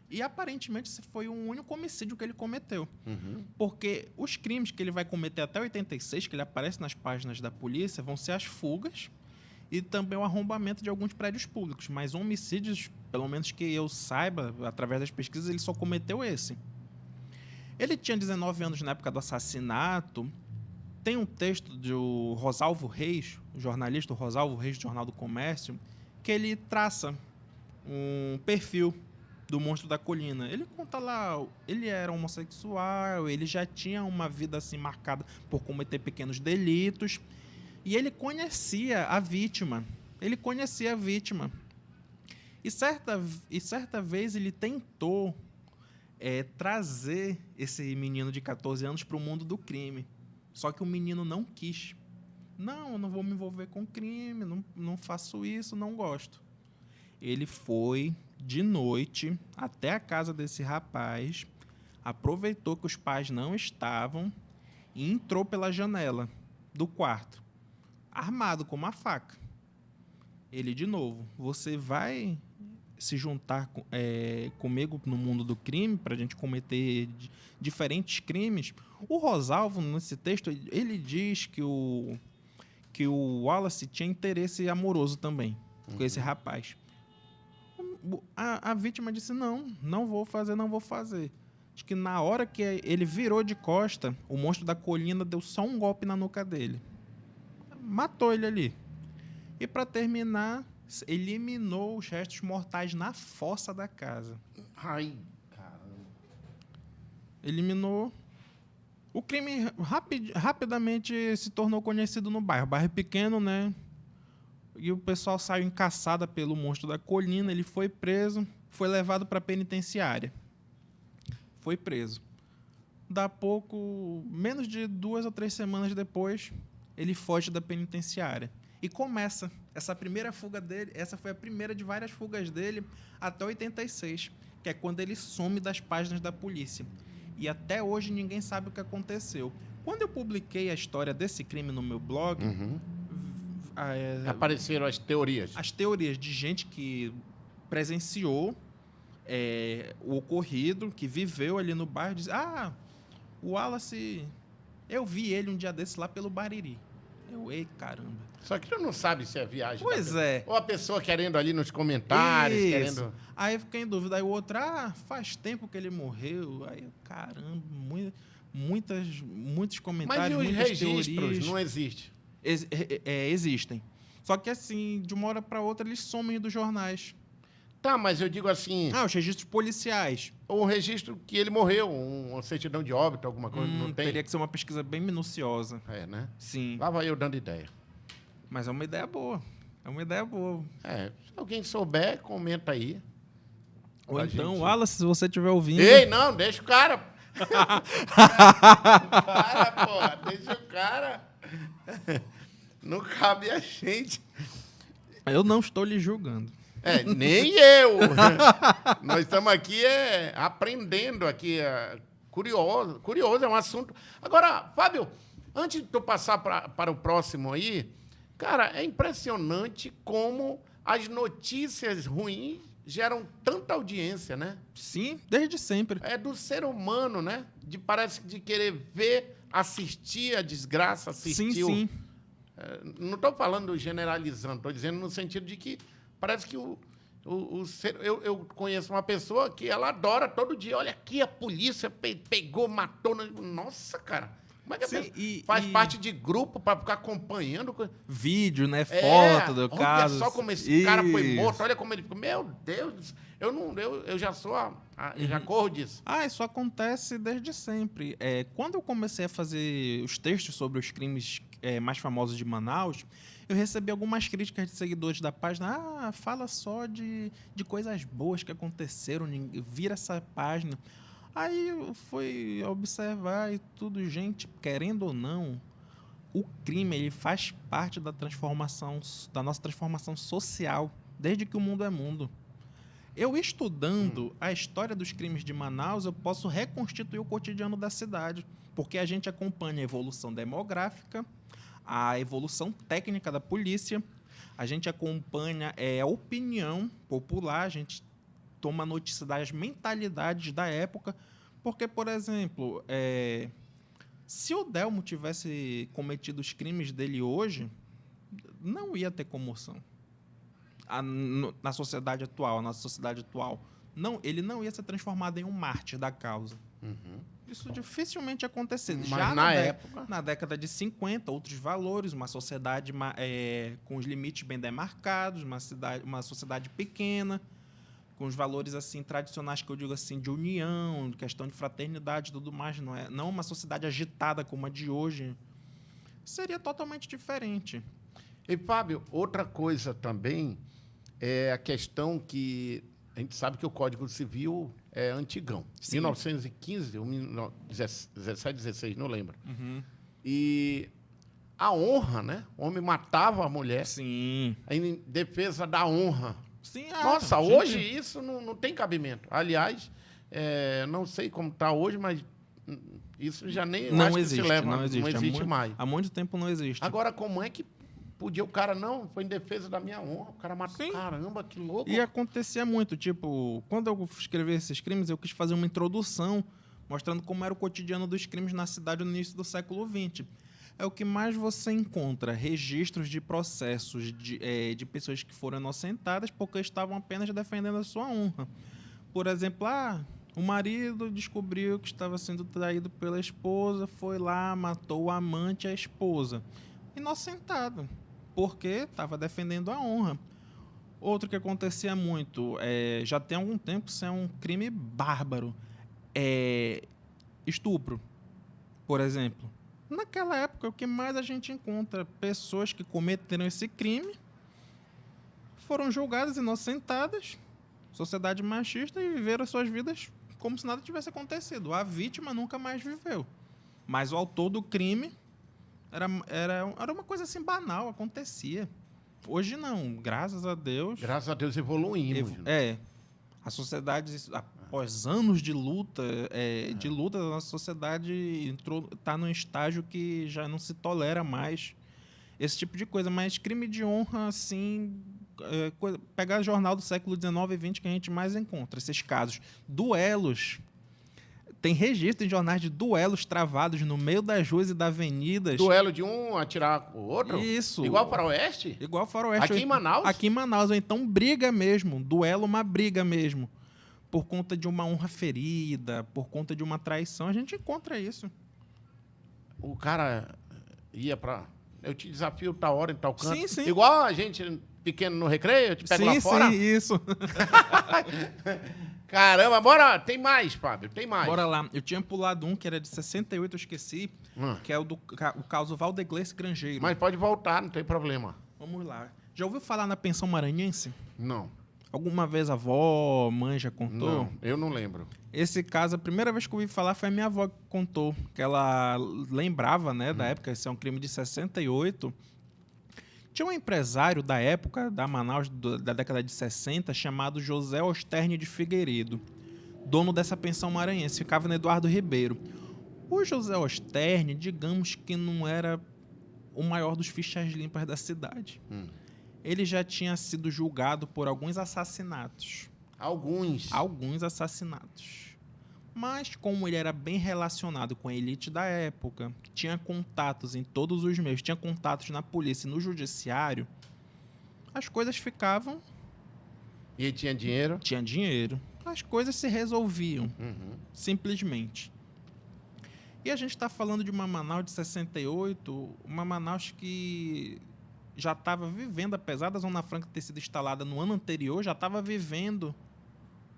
e aparentemente esse foi o único homicídio que ele cometeu. Porque os crimes que ele vai cometer até 86, que ele aparece nas páginas da polícia, vão ser as fugas e também o arrombamento de alguns prédios públicos. Mas homicídios, pelo menos que eu saiba, através das pesquisas, ele só cometeu esse. Ele tinha 19 anos na época do assassinato. Tem um texto do Rosalvo Reis, o jornalista Rosalvo Reis, do Jornal do Comércio, que ele traça um perfil do Monstro da Colina. Ele conta lá, ele era homossexual, ele já tinha uma vida assim marcada por cometer pequenos delitos, e ele conhecia a vítima. E certa vez ele tentou trazer esse menino de 14 anos para o mundo do crime. Só que o menino não quis. Não, eu não vou me envolver com crime, não faço isso, não gosto. Ele foi de noite até a casa desse rapaz, aproveitou que os pais não estavam e entrou pela janela do quarto, armado com uma faca. Ele, de novo, você vai se juntar comigo no mundo do crime para a gente cometer diferentes crimes. O Rosalvo, nesse texto, ele diz que o Wallace tinha interesse amoroso também com esse rapaz. A vítima disse, não vou fazer. Acho que na hora que ele virou de costa, o monstro da colina deu só um golpe na nuca dele. Matou ele ali. E para terminar, eliminou os restos mortais na fossa da casa. Ai, caramba. Eliminou. O crime rapidamente se tornou conhecido no bairro. Bairro pequeno, né? E o pessoal saiu encaçada pelo monstro da colina. Ele foi preso, foi levado para a penitenciária. Foi preso. Menos de 2 ou 3 semanas depois, ele foge da penitenciária. E começa essa primeira fuga dele. Essa foi a primeira de várias fugas dele até 86, que é quando ele some das páginas da polícia. E até hoje ninguém sabe o que aconteceu. Quando eu publiquei a história desse crime no meu blog, apareceram as teorias. As teorias de gente que presenciou o ocorrido, que viveu ali no bairro, diz: o Wallace, eu vi ele um dia desse lá pelo Bariri. Ei, caramba. Só que tu não sabe se é viagem. Pois é. Ou a pessoa querendo ali nos comentários, Isso. querendo... Aí eu fiquei em dúvida. Aí o outro, faz tempo que ele morreu. Aí, caramba, muitos comentários, mas e os muitas registros teorias. não existem? Existem. Só que assim, de uma hora para outra, eles somem dos jornais. Tá, mas eu digo assim... os registros policiais. Ou um registro que ele morreu, uma certidão de óbito, alguma coisa, não tem? Teria que ser uma pesquisa bem minuciosa. É, né? Sim. Lá vai eu dando ideia. Mas é uma ideia boa. Se alguém souber, comenta aí. Ou então, Wallace, se você estiver ouvindo... Ei, não, deixa o cara. Deixa o cara. Não cabe a gente. Eu não estou lhe julgando. Nem eu. Nós estamos aqui aprendendo aqui. Curioso, é um assunto. Agora, Fábio, antes de tu passar para o próximo aí, cara, é impressionante como as notícias ruins geram tanta audiência, né? Sim, desde sempre. É do ser humano, né? Parece de querer ver, assistir a desgraça, assistir. Sim. Não estou falando generalizando, estou dizendo no sentido de que parece que eu conheço uma pessoa que ela adora todo dia. Olha aqui, a polícia pegou, matou. Nossa, cara. Como é que faz parte de grupo para ficar acompanhando? Vídeo, né? Foto do caso. Olha só como esse cara foi morto. Olha como ele ficou. Meu Deus, eu já sou... Eu já corro disso. Isso acontece desde sempre. Quando eu comecei a fazer os textos sobre os crimes mais famosos de Manaus, eu recebi algumas críticas de seguidores da página. Fala só de coisas boas que aconteceram, vira essa página. Aí eu fui observar e tudo, gente, querendo ou não, o crime ele faz parte da nossa transformação social, desde que o mundo é mundo. Eu estudando a história dos crimes de Manaus, eu posso reconstituir o cotidiano da cidade, porque a gente acompanha a evolução demográfica, a evolução técnica da polícia, a gente acompanha a opinião popular, a gente toma notícia das mentalidades da época, porque, por exemplo, se o Delmo tivesse cometido os crimes dele hoje, não ia ter comoção. Na sociedade atual, ele não ia ser transformado em um mártir da causa. Isso dificilmente ia acontecer. Mas já época... na década de 50, outros valores, uma sociedade com os limites bem demarcados, uma sociedade pequena, com os valores assim tradicionais que eu digo assim de união, questão de fraternidade e tudo mais, não uma sociedade agitada como a de hoje, seria totalmente diferente. E, Fábio, outra coisa também é a questão que a gente sabe que o Código Civil é antigão. Sim. 1915 ou 17, 16, não lembro. E a honra, né? O homem matava a mulher. Sim. Em defesa da honra. Sim, nossa, hoje isso não tem cabimento. Aliás, não sei como está hoje, mas isso já nem não acho existe, que se leva. Não existe mais. Há muito tempo não existe. Agora, como é que podia o cara, não, foi em defesa da minha honra. O cara matou. Sim. Caramba, que louco. E acontecia muito, tipo, quando eu escrevi esses crimes, eu quis fazer uma introdução mostrando como era o cotidiano dos crimes na cidade no início do século XX. É o que mais você encontra, registros de processos de pessoas que foram inocentadas porque estavam apenas defendendo a sua honra. Por exemplo, o marido descobriu que estava sendo traído pela esposa, foi lá, matou o amante e a esposa. Inocentado, porque estava defendendo a honra. Outro que acontecia muito, já tem algum tempo, isso é um crime bárbaro, estupro, por exemplo. Naquela época, o que mais a gente encontra? Pessoas que cometeram esse crime, foram julgadas, inocentadas, sociedade machista, e viveram suas vidas como se nada tivesse acontecido. A vítima nunca mais viveu. Mas o autor do crime era uma coisa assim banal, acontecia. Hoje não, graças a Deus. Graças a Deus evoluímos. A sociedade, após anos de luta, a nossa sociedade está num estágio que já não se tolera mais esse tipo de coisa. Mas crime de honra, assim, pegar o jornal do século XIX e XX que a gente mais encontra, esses casos. Duelos. Tem registro em jornais de duelos travados no meio das ruas e das avenidas. Duelo de um atirar o outro? Isso. Igual para o Oeste? Igual para o Oeste. Aqui em Manaus? Aqui em Manaus. Ou então briga mesmo. Duelo, uma briga mesmo. Por conta de uma honra ferida, por conta de uma traição. A gente encontra isso. O cara ia para... Eu te desafio tal hora em tal canto. Sim, sim. Igual a gente pequeno no recreio, eu te pego lá fora. Sim, isso. Caramba, bora. Tem mais, Fábio, tem mais. Bora lá. Eu tinha pulado um que era de 68, eu esqueci, que é o caso Valdeglece Grangeiro. Mas pode voltar, não tem problema. Vamos lá. Já ouviu falar na pensão maranhense? Não. Alguma vez a avó, mãe já contou? Não, eu não lembro. Esse caso, a primeira vez que eu ouvi falar foi a minha avó que contou, que ela lembrava, né, da época, esse é um crime de 68. Tinha um empresário da época, da Manaus, da década de 60, chamado José Osterne de Figueiredo, dono dessa pensão maranhense, ficava no Eduardo Ribeiro. O José Osterne, digamos que não era o maior dos fichas limpas da cidade. Ele já tinha sido julgado por alguns assassinatos. Alguns assassinatos. Mas, como ele era bem relacionado com a elite da época, tinha contatos em todos os meios, tinha contatos na polícia e no judiciário, as coisas ficavam... E ele tinha dinheiro? Tinha dinheiro. As coisas se resolviam, simplesmente. E a gente está falando de uma Manaus de 68, uma Manaus que já estava vivendo, apesar da Zona Franca ter sido instalada no ano anterior, já estava vivendo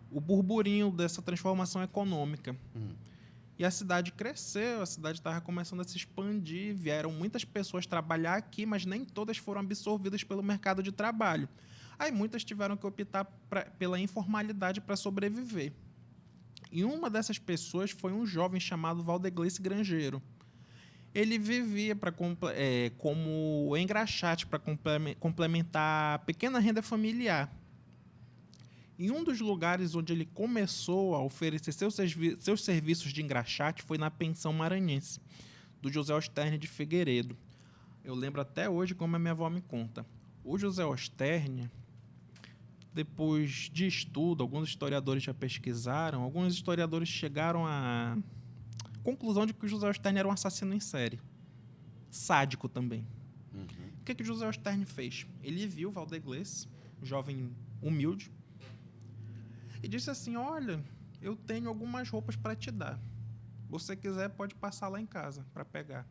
o burburinho dessa transformação econômica. E a cidade cresceu, a cidade estava começando a se expandir, vieram muitas pessoas trabalhar aqui, mas nem todas foram absorvidas pelo mercado de trabalho. Aí muitas tiveram que optar pela informalidade para sobreviver. E uma dessas pessoas foi um jovem chamado Valdeglece Grangeiro. Ele vivia como engraxate para complementar a pequena renda familiar. E um dos lugares onde ele começou a oferecer seus serviços de engraxate foi na pensão maranhense, do José Osterne de Figueiredo. Eu lembro até hoje como a minha avó me conta. O José Osterne, depois de estudo, alguns historiadores já pesquisaram, alguns historiadores chegaram à conclusão de que o José Osterne era um assassino em série. Sádico também. O que o José Osterne fez? Ele viu Valdeglece, um jovem humilde, e disse assim: olha, eu tenho algumas roupas para te dar. Se você quiser, pode passar lá em casa para pegar.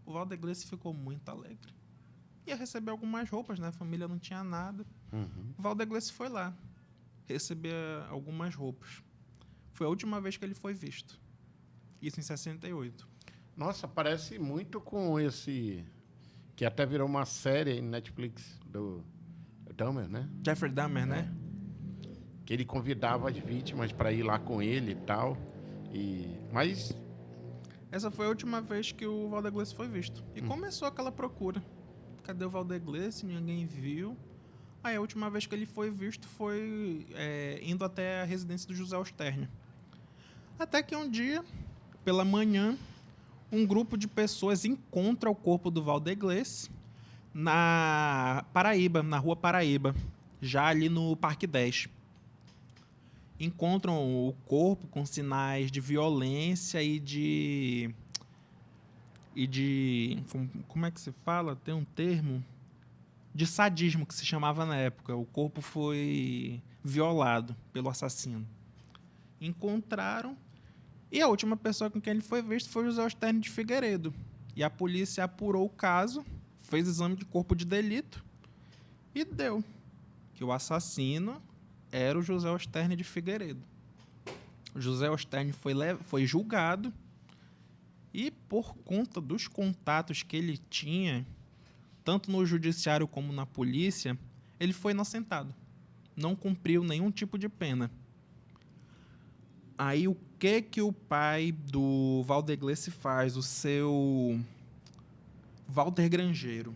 O Valdeglece ficou muito alegre. Ia receber algumas roupas, né? A família não tinha nada. O Valdeglece foi lá receber algumas roupas. Foi a última vez que ele foi visto. Isso em 68. Nossa, parece muito com esse... Que até virou uma série em Netflix do Dahmer, né? Jeffrey Dahmer, né? Que ele convidava as vítimas para ir lá com ele e tal. Mas... Essa foi a última vez que o Valdeglece foi visto. E começou aquela procura. Cadê o Valdeglece? Ninguém viu. Aí a última vez que ele foi visto foi indo até a residência do José Osterne. Até que um dia, pela manhã, um grupo de pessoas encontra o corpo do Valdeglece na Paraíba, na Rua Paraíba, já ali no Parque 10. Encontram o corpo com sinais de violência e de... Como é que se fala? Tem um termo de sadismo que se chamava na época. O corpo foi violado pelo assassino. Encontraram e a última pessoa com quem ele foi visto foi José Eustérnio de Figueiredo. E a polícia apurou o caso, fez exame de corpo de delito e deu que o assassino era o José Eustérnio de Figueiredo. O José Eustérnio foi julgado e, por conta dos contatos que ele tinha, tanto no judiciário como na polícia, ele foi inocentado. Não cumpriu nenhum tipo de pena. Aí o que o pai do Valdeglece faz? O seu Walter Grangeiro.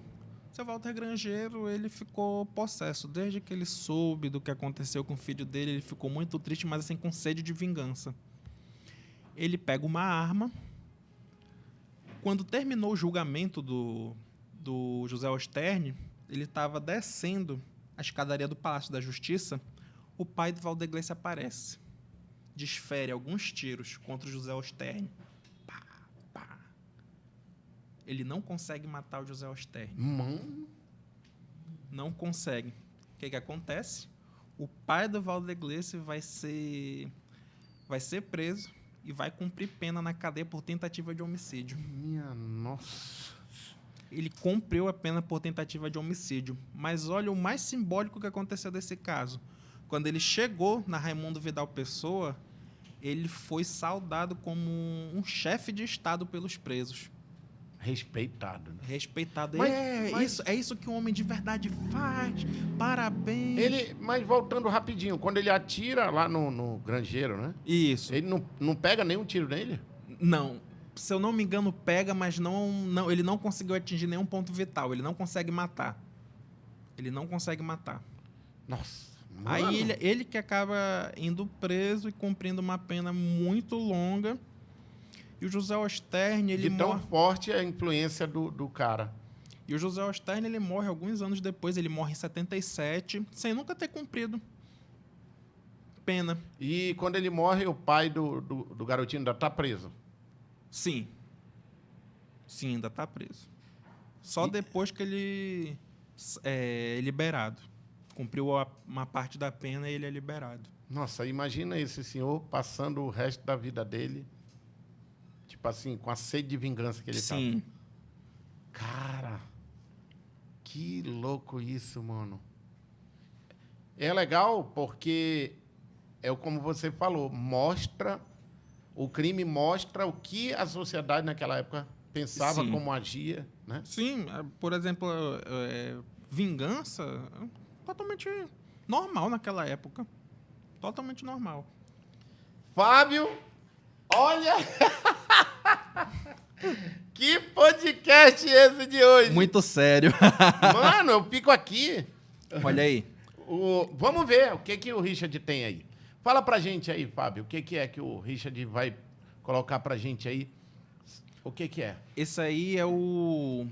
O seu Walter Grangeiro, ele ficou possesso. Desde que ele soube do que aconteceu com o filho dele, ele ficou muito triste, mas assim com sede de vingança. Ele pega uma arma. Quando terminou o julgamento do José Eustérnio, ele estava descendo a escadaria do Palácio da Justiça, o pai do Valdeglece aparece. Desfere alguns tiros contra o José Eustérnio. Pá, pá. Ele não consegue matar o José Eustérnio. Não consegue. O que acontece? O pai do Valdeglece vai ser preso e vai cumprir pena na cadeia por tentativa de homicídio. Minha nossa. Ele cumpriu a pena por tentativa de homicídio. Mas olha o mais simbólico que aconteceu desse caso. Quando ele chegou na Raimundo Vidal Pessoa, ele foi saudado como um chefe de Estado pelos presos. Respeitado, né? Respeitado. Mas- É isso que um homem de verdade faz. Parabéns. Mas voltando rapidinho, quando ele atira lá no granjeiro, né? Isso. Ele não pega nenhum tiro nele? Não. Se eu não me engano, pega, mas não, ele não conseguiu atingir nenhum ponto vital. Ele não consegue matar. Nossa. Mano. Aí ele que acaba indo preso e cumprindo uma pena muito longa. E o José Eustérnio, ele De tão morre. forte é a influência do cara. E o José Eustérnio, ele morre alguns anos depois. Ele morre em 77, sem nunca ter cumprido pena. E quando ele morre, o pai do garotinho ainda tá preso. Sim. Sim, ainda está preso. Só depois que ele é liberado. Cumpriu uma parte da pena e ele é liberado. Nossa, imagina esse senhor passando o resto da vida dele, tipo assim, com a sede de vingança que ele tá. Sim. Cara, que louco isso, mano. É legal porque, como você falou, o crime mostra o que a sociedade naquela época pensava, Sim. como agia, né? Sim, por exemplo, vingança totalmente normal naquela época. Totalmente normal. Fábio, olha! Que podcast esse de hoje? Muito sério. Mano, eu fico aqui. Olha aí. Vamos ver o que o Richard tem aí. Fala pra gente aí, Fábio, o que é que o Richard vai colocar pra gente aí? O que é? Esse aí é o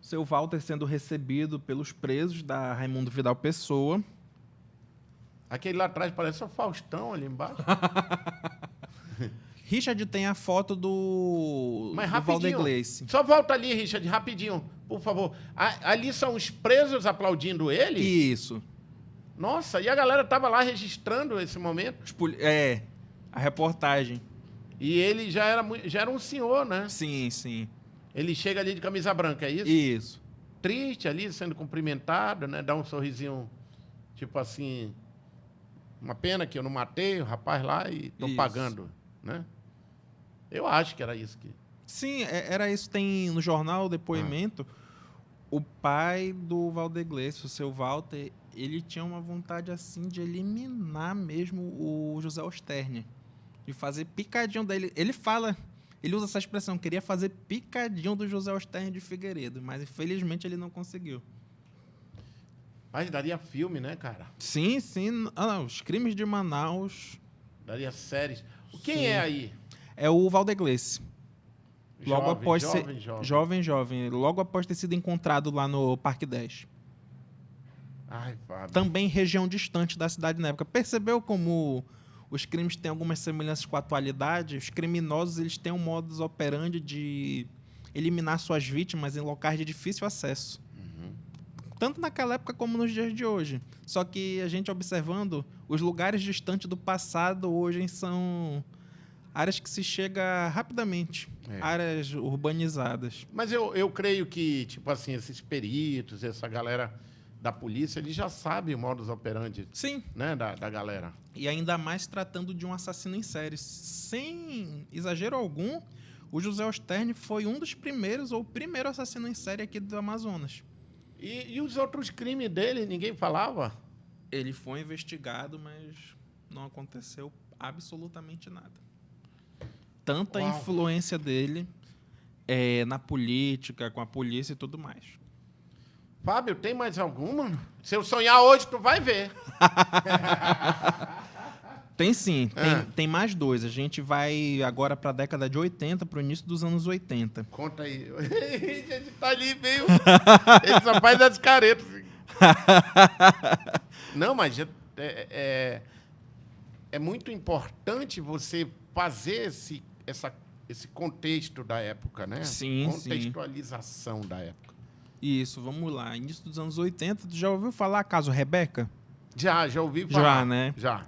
seu Walter sendo recebido pelos presos da Raimundo Vidal Pessoa. Aquele lá atrás parece o Faustão ali embaixo. Richard tem a foto do rapidinho. Valdeglece. Só volta ali, Richard, rapidinho, por favor. Ali são os presos aplaudindo ele? Isso. Nossa, e a galera tava lá registrando esse momento? A reportagem. E ele já era um senhor, né? Sim, sim. Ele chega ali de camisa branca, é isso? Isso. Triste ali, sendo cumprimentado, né? Dá um sorrisinho, tipo assim, uma pena que eu não matei o rapaz lá e tô Isso. pagando, né? Eu acho que era isso que... Sim, era isso. Tem no jornal o depoimento. O pai do Valdeglece, o seu Walter, ele tinha uma vontade assim de eliminar mesmo o José Eustérnio. De fazer picadinho dele. Ele usa essa expressão, queria fazer picadinho do José Eustérnio de Figueiredo, mas infelizmente ele não conseguiu. Mas daria filme, né, cara? Sim, sim. Os crimes de Manaus. Daria séries. Quem Sim. é aí? É o Valdeglece. Jovem. Logo após ter sido encontrado lá no Parque 10. Ai, Fábio. Também região distante da cidade na época. Percebeu como os crimes têm algumas semelhanças com a atualidade? Os criminosos eles têm um modus operandi de eliminar suas vítimas em locais de difícil acesso. Tanto naquela época como nos dias de hoje. Só que a gente observando, os lugares distantes do passado hoje são áreas que se chega rapidamente. Áreas urbanizadas. Mas eu creio que, tipo assim, esses peritos, essa galera da polícia, eles já sabem o modus operandi. Sim. Né, da galera. E ainda mais tratando de um assassino em série. Sem exagero algum, o José Osterne foi um dos primeiros, ou o primeiro assassino em série aqui do Amazonas. E os outros crimes dele, ninguém falava? Ele foi investigado, mas não aconteceu absolutamente nada. Tanta influência dele na política, com a polícia e tudo mais. Fábio, tem mais alguma? Se eu sonhar hoje, tu vai ver. Tem sim, tem mais dois. A gente vai agora para a década de 80, para o início dos anos 80. Conta aí. A gente tá ali meio... Ele só faz as caretas. Não, mas é muito importante você fazer esse contexto da época, né? Sim, contextualização da época. Isso, vamos lá. Início dos anos 80, tu já ouviu falar caso Rebeca? Já ouvi falar. Já, né? Já.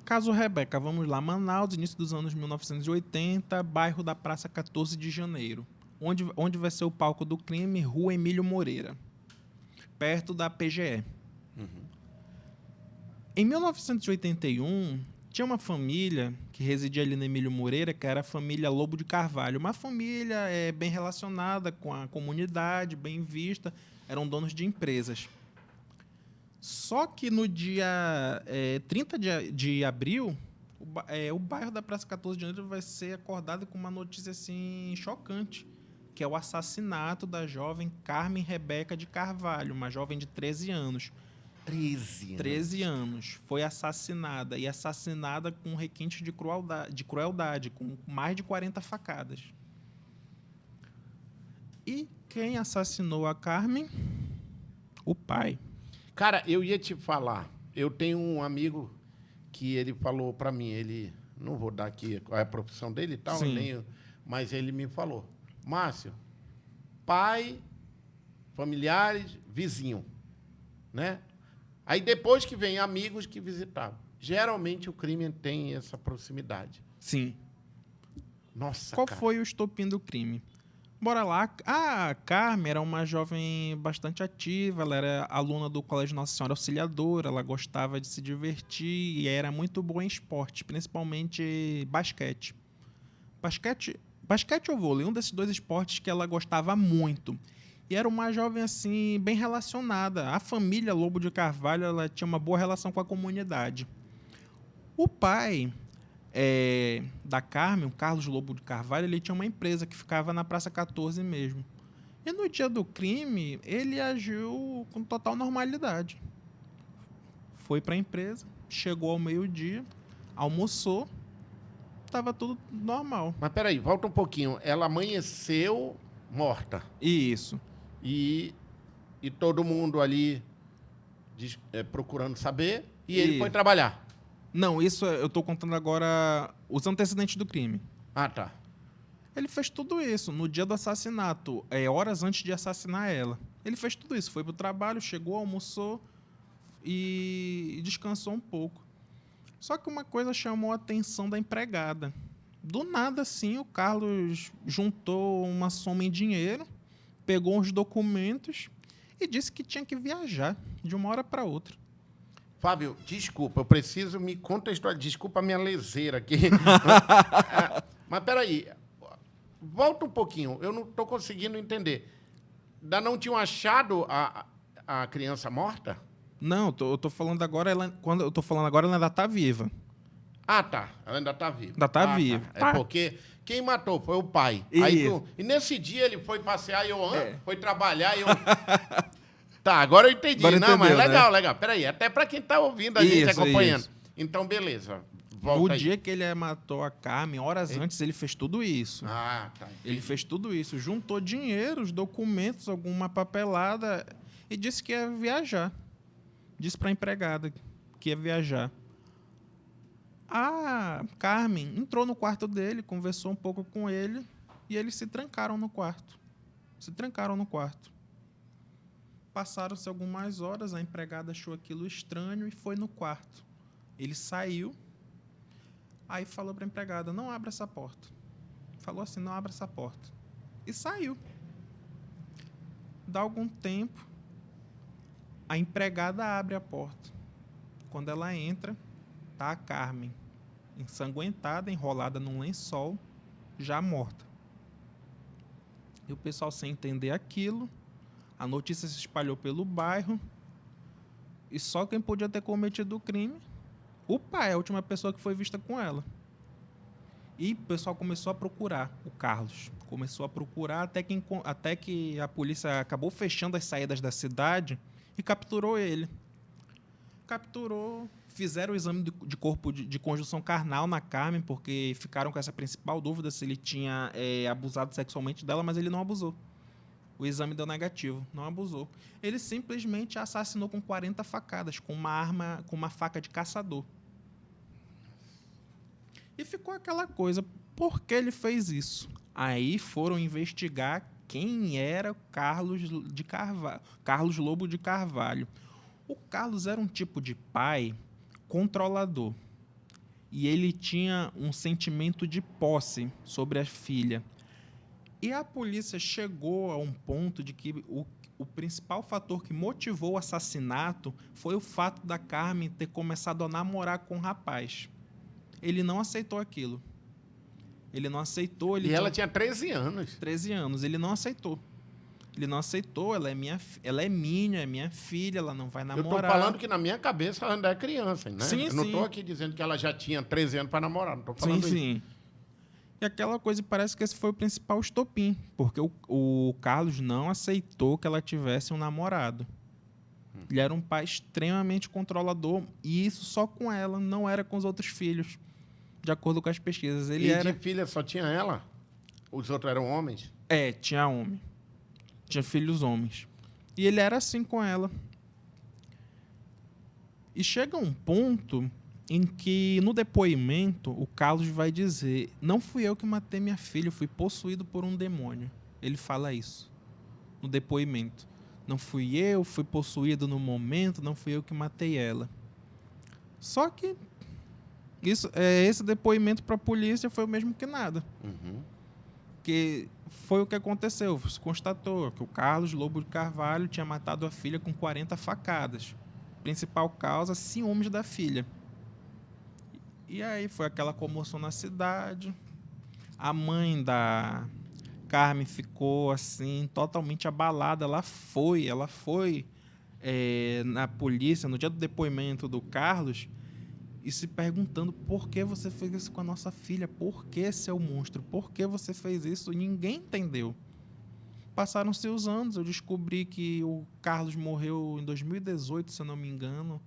Caso Rebeca, vamos lá. Manaus, início dos anos 1980, bairro da Praça 14 de Janeiro. Onde vai ser o palco do crime? Rua Emílio Moreira, perto da PGE. Em 1981, tinha uma família que residia ali na Emílio Moreira, que era a família Lobo de Carvalho. Uma família bem relacionada com a comunidade, bem vista, eram donos de empresas. Só que no dia 30 de abril, o bairro da Praça 14 de Janeiro vai ser acordado com uma notícia assim, chocante, que é o assassinato da jovem Carmen Rebeca de Carvalho, uma jovem de 13 anos. 13 anos. Foi assassinada, e assassinada com requintes de crueldade, com mais de 40 facadas. E quem assassinou a Carmen? O pai. Cara, eu ia te falar. Eu tenho um amigo que ele falou para mim, ele... Não vou dar aqui qual é a profissão dele e tal, mas ele me falou. Márcio, pai, familiares, vizinho, né? Aí depois que vem amigos que visitavam. Geralmente o crime tem essa proximidade. Sim. Nossa, Qual foi o estopim do crime? Bora lá. A Carmen era uma jovem bastante ativa, ela era aluna do Colégio Nossa Senhora Auxiliadora, ela gostava de se divertir e era muito boa em esporte, principalmente basquete. Basquete ou vôlei, um desses dois esportes que ela gostava muito. E era uma jovem, assim, bem relacionada. A família Lobo de Carvalho, ela tinha uma boa relação com a comunidade. O pai da Carmen, o Carlos Lobo de Carvalho, ele tinha uma empresa que ficava na Praça 14 mesmo. E no dia do crime, ele agiu com total normalidade. Foi para a empresa, chegou ao meio-dia, almoçou, estava tudo normal. Mas peraí, volta um pouquinho. Ela amanheceu morta. Isso. E todo mundo ali procurando saber, e ele foi trabalhar. Não, isso eu estou contando agora os antecedentes do crime. Ah, tá. Ele fez tudo isso no dia do assassinato, horas antes de assassinar ela. Ele fez tudo isso, foi para o trabalho, chegou, almoçou e descansou um pouco. Só que uma coisa chamou a atenção da empregada. Do nada, assim, o Carlos juntou uma soma em dinheiro, pegou uns documentos e disse que tinha que viajar de uma hora para outra. Fábio, desculpa, eu preciso me contextualizar. Desculpa a minha leseira aqui. Mas peraí, volta um pouquinho, eu não estou conseguindo entender. Ainda não tinham achado a criança morta? Não, eu tô falando agora, quando eu tô falando agora, ela ainda está viva. Ah, tá. Ela ainda está viva. Ainda está viva. Tá. É porque quem matou foi o pai. E nesse dia ele foi passear e foi trabalhar e eu... Tá, agora eu entendi. Agora não, entendeu, mas legal, né? legal. Peraí, até para quem está ouvindo a gente acompanhando. Isso. Então, beleza. Volta No aí. dia que ele matou a Carmen, horas antes, ele fez tudo isso. Ah, tá. Ele fez tudo isso. Juntou dinheiro, os documentos, alguma papelada e disse que ia viajar. Disse para a empregada que ia viajar. A Carmen entrou no quarto dele, conversou um pouco com ele e eles se trancaram no quarto. Passaram-se algumas horas, a empregada achou aquilo estranho e foi no quarto. Ele saiu, aí falou para a empregada, não abra essa porta. Falou assim, não abra essa porta. E saiu. Dá algum tempo, a empregada abre a porta. Quando ela entra, tá a Carmen, ensanguentada, enrolada num lençol, já morta. E o pessoal, sem entender aquilo, a notícia se espalhou pelo bairro e só quem podia ter cometido o crime, o pai, a última pessoa que foi vista com ela. E o pessoal começou a procurar o Carlos. Começou a procurar até que a polícia acabou fechando as saídas da cidade e capturou ele. Capturou, fizeram o exame de corpo de conjunção carnal na Carmen, porque ficaram com essa principal dúvida se ele tinha abusado sexualmente dela, mas ele não abusou. O exame deu negativo, não abusou. Ele simplesmente a assassinou com 40 facadas, com uma faca de caçador. E ficou aquela coisa, por que ele fez isso? Aí foram investigar quem era Carlos Lobo de Carvalho. O Carlos era um tipo de pai controlador. E ele tinha um sentimento de posse sobre a filha. E a polícia chegou a um ponto de que o principal fator que motivou o assassinato foi o fato da Carmen ter começado a namorar com um rapaz. Ele não aceitou aquilo. Ele não aceitou. Ela tinha 13 anos. 13 anos. Ele não aceitou. Ela é minha filha, ela não vai namorar. Eu tô falando que na minha cabeça ela ainda é criança, né? Sim, eu não sim. tô aqui dizendo que ela já tinha 13 anos para namorar, não tô falando isso. Sim. E aquela coisa, parece que esse foi o principal estopim, porque o Carlos não aceitou que ela tivesse um namorado. Ele era um pai extremamente controlador, e isso só com ela, não era com os outros filhos, de acordo com as pesquisas. De filha só tinha ela? Os outros eram homens? Tinha homem. Tinha filhos homens. E ele era assim com ela. E chega um ponto em que, no depoimento, o Carlos vai dizer: não fui eu que matei minha filha, eu fui possuído por um demônio. Ele fala isso no depoimento. Não fui eu, fui possuído no momento, não fui eu que matei ela. Só que esse depoimento para a polícia foi o mesmo que nada. Uhum. Que foi o que aconteceu. Se constatou que o Carlos Lobo de Carvalho tinha matado a filha com 40 facadas. Principal causa, ciúmes da filha. E aí foi aquela comoção na cidade. A mãe da Carmen ficou assim, totalmente abalada. Ela foi na polícia, no dia do depoimento do Carlos, e se perguntando: por que você fez isso com a nossa filha? Por que, seu monstro? Por que você fez isso? E ninguém entendeu. Passaram-se os anos, eu descobri que o Carlos morreu em 2018, se eu não me engano,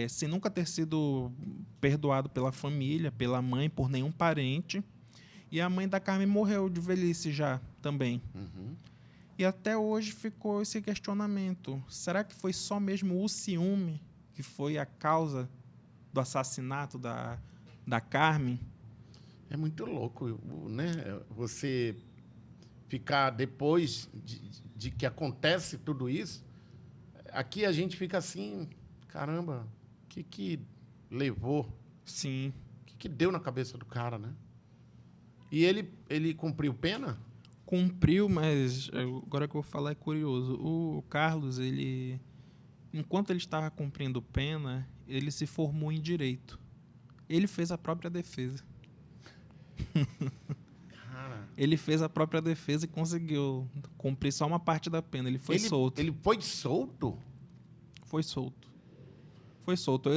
sem nunca ter sido perdoado pela família, pela mãe, por nenhum parente. E a mãe da Carmen morreu de velhice já, também. Uhum. E até hoje ficou esse questionamento. Será que foi só mesmo o ciúme que foi a causa do assassinato da Carmen? É muito louco, né? Você ficar depois de que acontece tudo isso, aqui a gente fica assim, caramba, o que levou? Sim. O que deu na cabeça do cara, né? E ele cumpriu pena? Cumpriu, mas agora que eu vou falar é curioso. O Carlos, enquanto ele estava cumprindo pena, ele se formou em direito. Ele fez a própria defesa. Cara, Ele fez a própria defesa e conseguiu cumprir só uma parte da pena. Ele foi solto. Ele foi solto? Foi solto. Foi solto.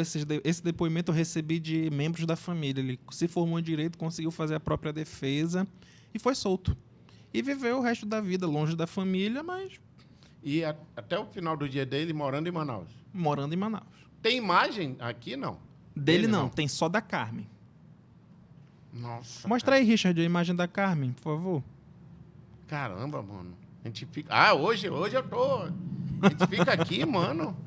Esse depoimento eu recebi de membros da família. Ele se formou em direito, conseguiu fazer a própria defesa e foi solto. E viveu o resto da vida longe da família, mas... E até o final do dia dele morando em Manaus? Morando em Manaus. Tem imagem aqui, não? Dele não, tem só da Carmen. Nossa. Mostra aí, Richard, a imagem da Carmen, por favor. Caramba, mano. A gente fica... hoje eu tô... A gente fica aqui, mano.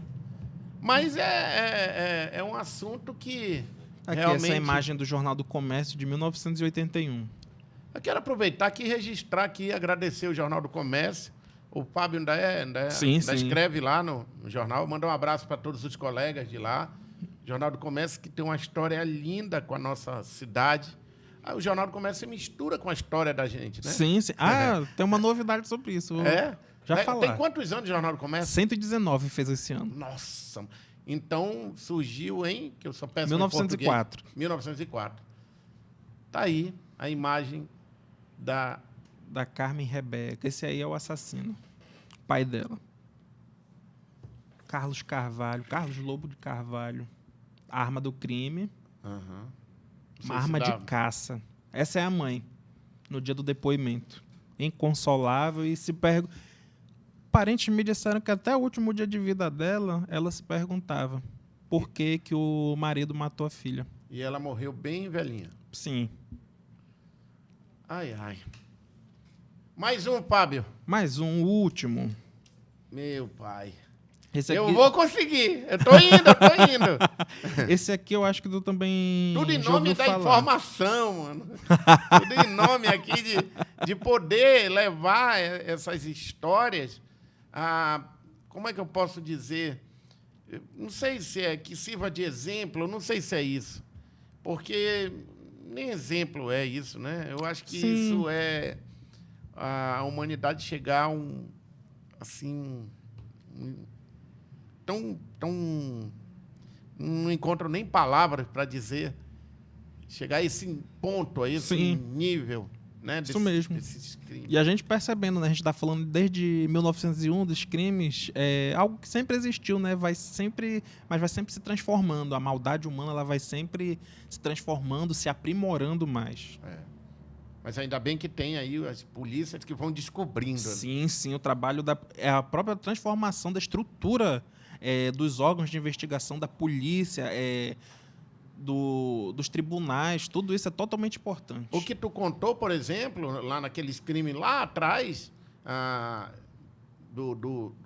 Mas é um assunto que Aqui, realmente... essa imagem do Jornal do Comércio de 1981. Eu quero aproveitar aqui e registrar aqui, agradecer o Jornal do Comércio. O Fábio ainda Sim. escreve lá no jornal. Manda um abraço para todos os colegas de lá. Jornal do Comércio, que tem uma história linda com a nossa cidade. O Jornal do Comércio se mistura com a história da gente, né? Sim. Tem uma novidade sobre isso. Já falar. Tem quantos anos o Jornal do Comércio? 119 fez esse ano. Nossa! Então, surgiu que eu só peço 1904. 1904. Tá aí a imagem da Carmen Rebeca. Esse aí é o assassino. Pai dela. Carlos Lobo de Carvalho. Arma do crime. Uma arma de caça. Essa é a mãe. No dia do depoimento. Inconsolável e se pergunta... Parentes me disseram que até o último dia de vida dela, ela se perguntava por que o marido matou a filha. E ela morreu bem velhinha. Sim. Ai. Mais um, Fábio. Mais um, o último. Meu pai. Esse aqui... Eu vou conseguir. Eu tô indo. Esse aqui eu acho que tu também tudo em já nome ouviu da falar. Informação, mano. Tudo em nome aqui de poder levar essas histórias a... Como é que eu posso dizer? Eu não sei se que sirva de exemplo, não sei se é isso. Porque nem exemplo é isso, né? Eu acho que isso é a humanidade chegar a não encontro nem palavras para dizer, chegar a esse ponto, a esse nível, né? Isso mesmo. E a gente percebendo, né? A gente está falando desde 1901 dos crimes, algo que sempre existiu, né? Mas vai sempre se transformando. A maldade humana ela vai sempre se transformando, se aprimorando mais. Mas ainda bem que tem aí as polícias que vão descobrindo. Sim. O trabalho a própria transformação da estrutura dos órgãos de investigação, da polícia, dos tribunais, tudo isso é totalmente importante. O que tu contou, por exemplo, lá naqueles crimes lá atrás,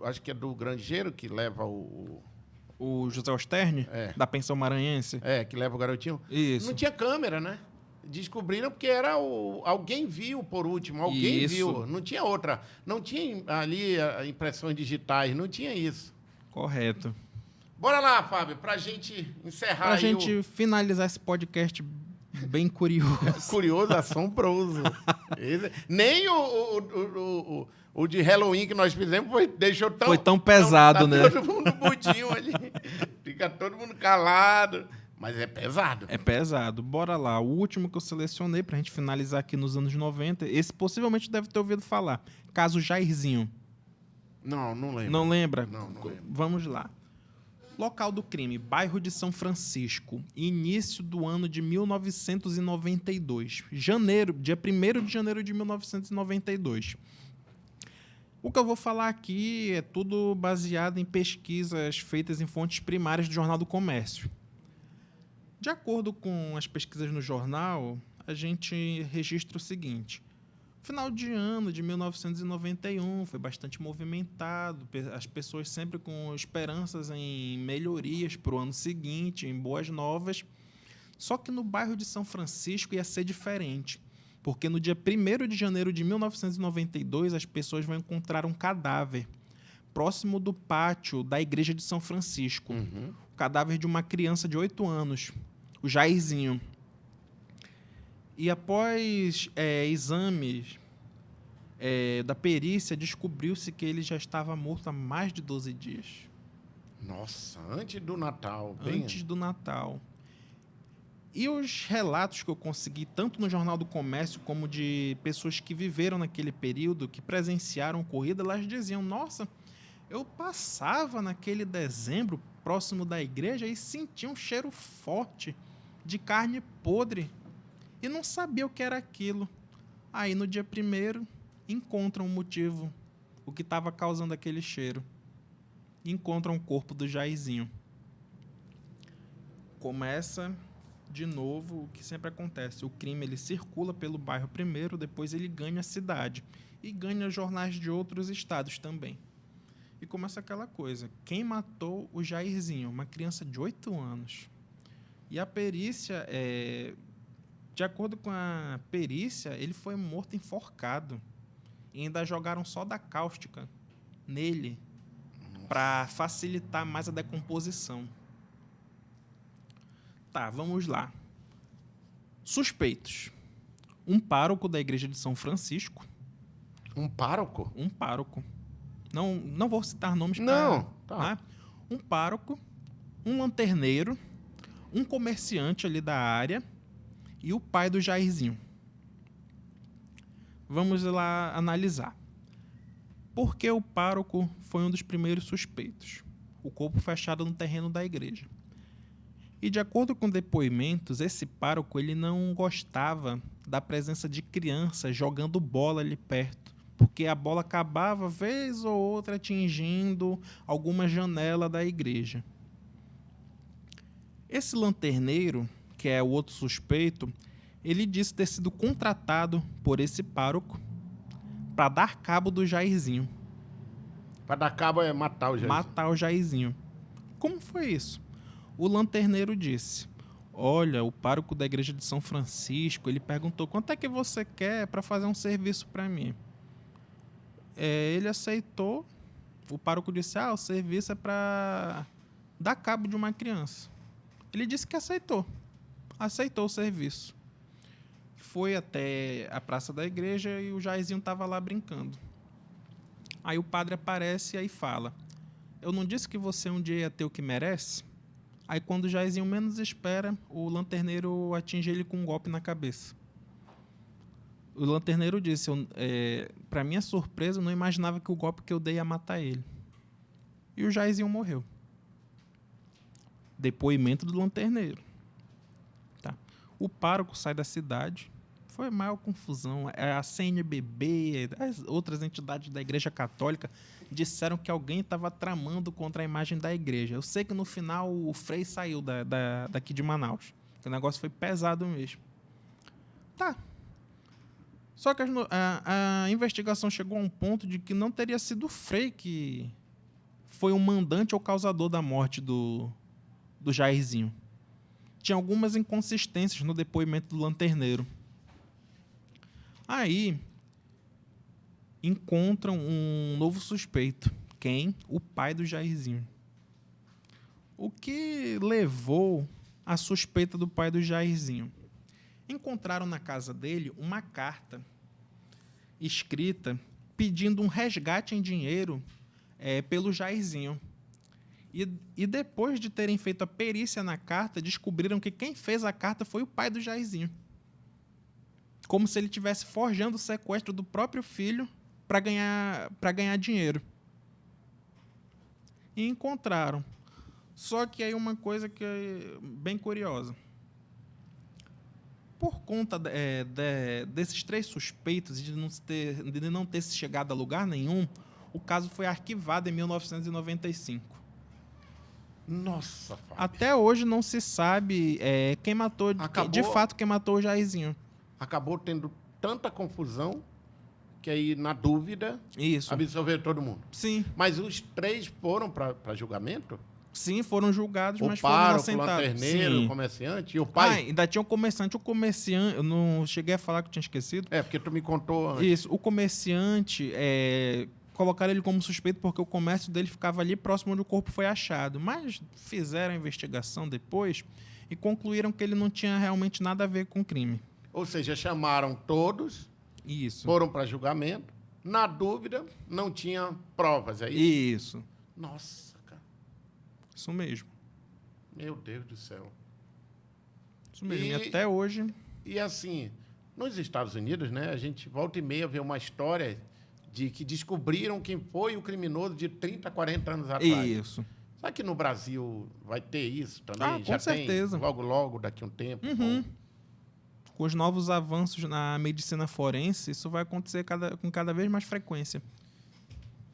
acho que é do granjeiro que leva o José Osterne, da pensão maranhense. Que leva o garotinho. Isso. Não tinha câmera, né? Descobriram porque era alguém viu por último, alguém viu. Não tinha outra. Não tinha ali impressões digitais, não tinha isso. Correto. Bora lá, Fábio, para a gente encerrar. Para a gente finalizar esse podcast bem curioso. Curioso, assombroso. Nem o de Halloween que nós fizemos foi tão pesado, né? Todo mundo mudinho ali. Fica todo mundo calado. Mas é pesado. É pesado. Bora lá. O último que eu selecionei para a gente finalizar aqui nos anos 90, esse possivelmente deve ter ouvido falar. Caso Jairzinho. Não lembro. Não lembra? Não lembro. Vamos lá. Local do crime, bairro de São Francisco, início do ano de 1992. Dia 1º de janeiro de 1992. O que eu vou falar aqui é tudo baseado em pesquisas feitas em fontes primárias do Jornal do Comércio. De acordo com as pesquisas no jornal, a gente registra o seguinte. Final de ano de 1991 foi bastante movimentado, as pessoas sempre com esperanças em melhorias para o ano seguinte, em boas novas. Só que no bairro de São Francisco ia ser diferente, porque no dia 1º de janeiro de 1992 as pessoas vão encontrar um cadáver próximo do pátio da igreja de São Francisco. O cadáver de uma criança de 8 anos, o Jairzinho. E após exames da perícia, descobriu-se que ele já estava morto há mais de 12 dias. Nossa, antes do Natal. Antes do Natal. E os relatos que eu consegui, tanto no Jornal do Comércio como de pessoas que viveram naquele período, que presenciaram a ocorrida, elas diziam, nossa, eu passava naquele dezembro, próximo da igreja, e sentia um cheiro forte de carne podre. E não sabia o que era aquilo. Aí, no dia 1º, encontram o motivo, o que estava causando aquele cheiro. Encontram o corpo do Jairzinho. começa de novo o que sempre acontece. O crime ele circula pelo bairro primeiro, depois ele ganha a cidade. E ganha jornais de outros estados também. E começa aquela coisa. Quem matou o Jairzinho? Uma criança de 8 anos. E a perícia, de acordo com a perícia, ele foi morto enforcado. E ainda jogaram soda cáustica nele para facilitar mais a decomposição. Tá, vamos lá. Suspeitos. Um pároco da igreja de São Francisco. Um pároco? Um pároco. Não vou citar nomes. Não, tá. Né? Um pároco, um lanterneiro, um comerciante ali da área e o pai do Jairzinho. Vamos lá analisar. Por que o pároco foi um dos primeiros suspeitos? O corpo foi achado no terreno da igreja. E de acordo com depoimentos, esse pároco ele não gostava da presença de crianças jogando bola ali perto, porque a bola acabava, vez ou outra, atingindo alguma janela da igreja. Esse lanterneiro, que é o outro suspeito, ele disse ter sido contratado por esse pároco para dar cabo do Jairzinho. Para dar cabo é matar o Jairzinho. Matar o Jairzinho. Como foi isso? O lanterneiro disse: olha, o pároco da igreja de São Francisco, ele perguntou, quanto é que você quer para fazer um serviço para mim? Ele aceitou. O pároco disse, o serviço é para dar cabo de uma criança. Ele disse que aceitou. Aceitou o serviço. Foi até a praça da igreja e o Jairzinho estava lá brincando. Aí o padre aparece e aí fala, eu não disse que você um dia ia ter o que merece? Aí quando o Jairzinho menos espera, o lanterneiro atinge ele com um golpe na cabeça. O lanterneiro disse, para minha surpresa, eu não imaginava que o golpe que eu dei ia matar ele. E o Jairzinho morreu. Depoimento do lanterneiro. Tá. O pároco sai da cidade. Foi maior confusão. A CNBB, as outras entidades da Igreja Católica disseram que alguém estava tramando contra a imagem da igreja. Eu sei que no final o Frei saiu daqui de Manaus. O negócio foi pesado mesmo. Tá. Só que a investigação chegou a um ponto de que não teria sido o Frei que foi o mandante ou causador da morte do Jairzinho. Tinha algumas inconsistências no depoimento do lanterneiro. Aí, encontram um novo suspeito. Quem? O pai do Jairzinho. O que levou à suspeita do pai do Jairzinho? Encontraram na casa dele uma carta escrita pedindo um resgate em dinheiro pelo Jairzinho. E depois de terem feito a perícia na carta, descobriram que quem fez a carta foi o pai do Jairzinho. Como se ele estivesse forjando o sequestro do próprio filho para ganhar dinheiro. E encontraram. Só que aí uma coisa que é bem curiosa. Por conta desses 3 suspeitos e de não ter chegado a lugar nenhum, o caso foi arquivado em 1995. Nossa, Fábio. Até hoje não se sabe quem matou, de fato, quem matou o Jairzinho. Acabou tendo tanta confusão que aí, na dúvida, absolveram todo mundo. Sim. Mas os 3 foram para julgamento? Sim, foram julgados, mas foram inocentados. O lanterneiro, o comerciante e o pai? Ainda tinha o comerciante. O comerciante, eu não cheguei a falar que eu tinha esquecido. Porque tu me contou antes. Isso, o comerciante, colocaram ele como suspeito porque o comércio dele ficava ali próximo onde o corpo foi achado. Mas fizeram a investigação depois e concluíram que ele não tinha realmente nada a ver com o crime. Ou seja, chamaram todos, foram para julgamento. Na dúvida, não tinha provas, é isso? Isso. Nossa, cara. Isso mesmo. Meu Deus do céu. Isso mesmo. E até hoje... E assim, nos Estados Unidos, né, a gente volta e meia vê uma história de que descobriram quem foi o criminoso de 30, 40 anos atrás. Isso. Será que no Brasil vai ter isso também? Com certeza. Tem, logo, daqui a um tempo. Uhum. Com os novos avanços na medicina forense, isso vai acontecer com cada vez mais frequência.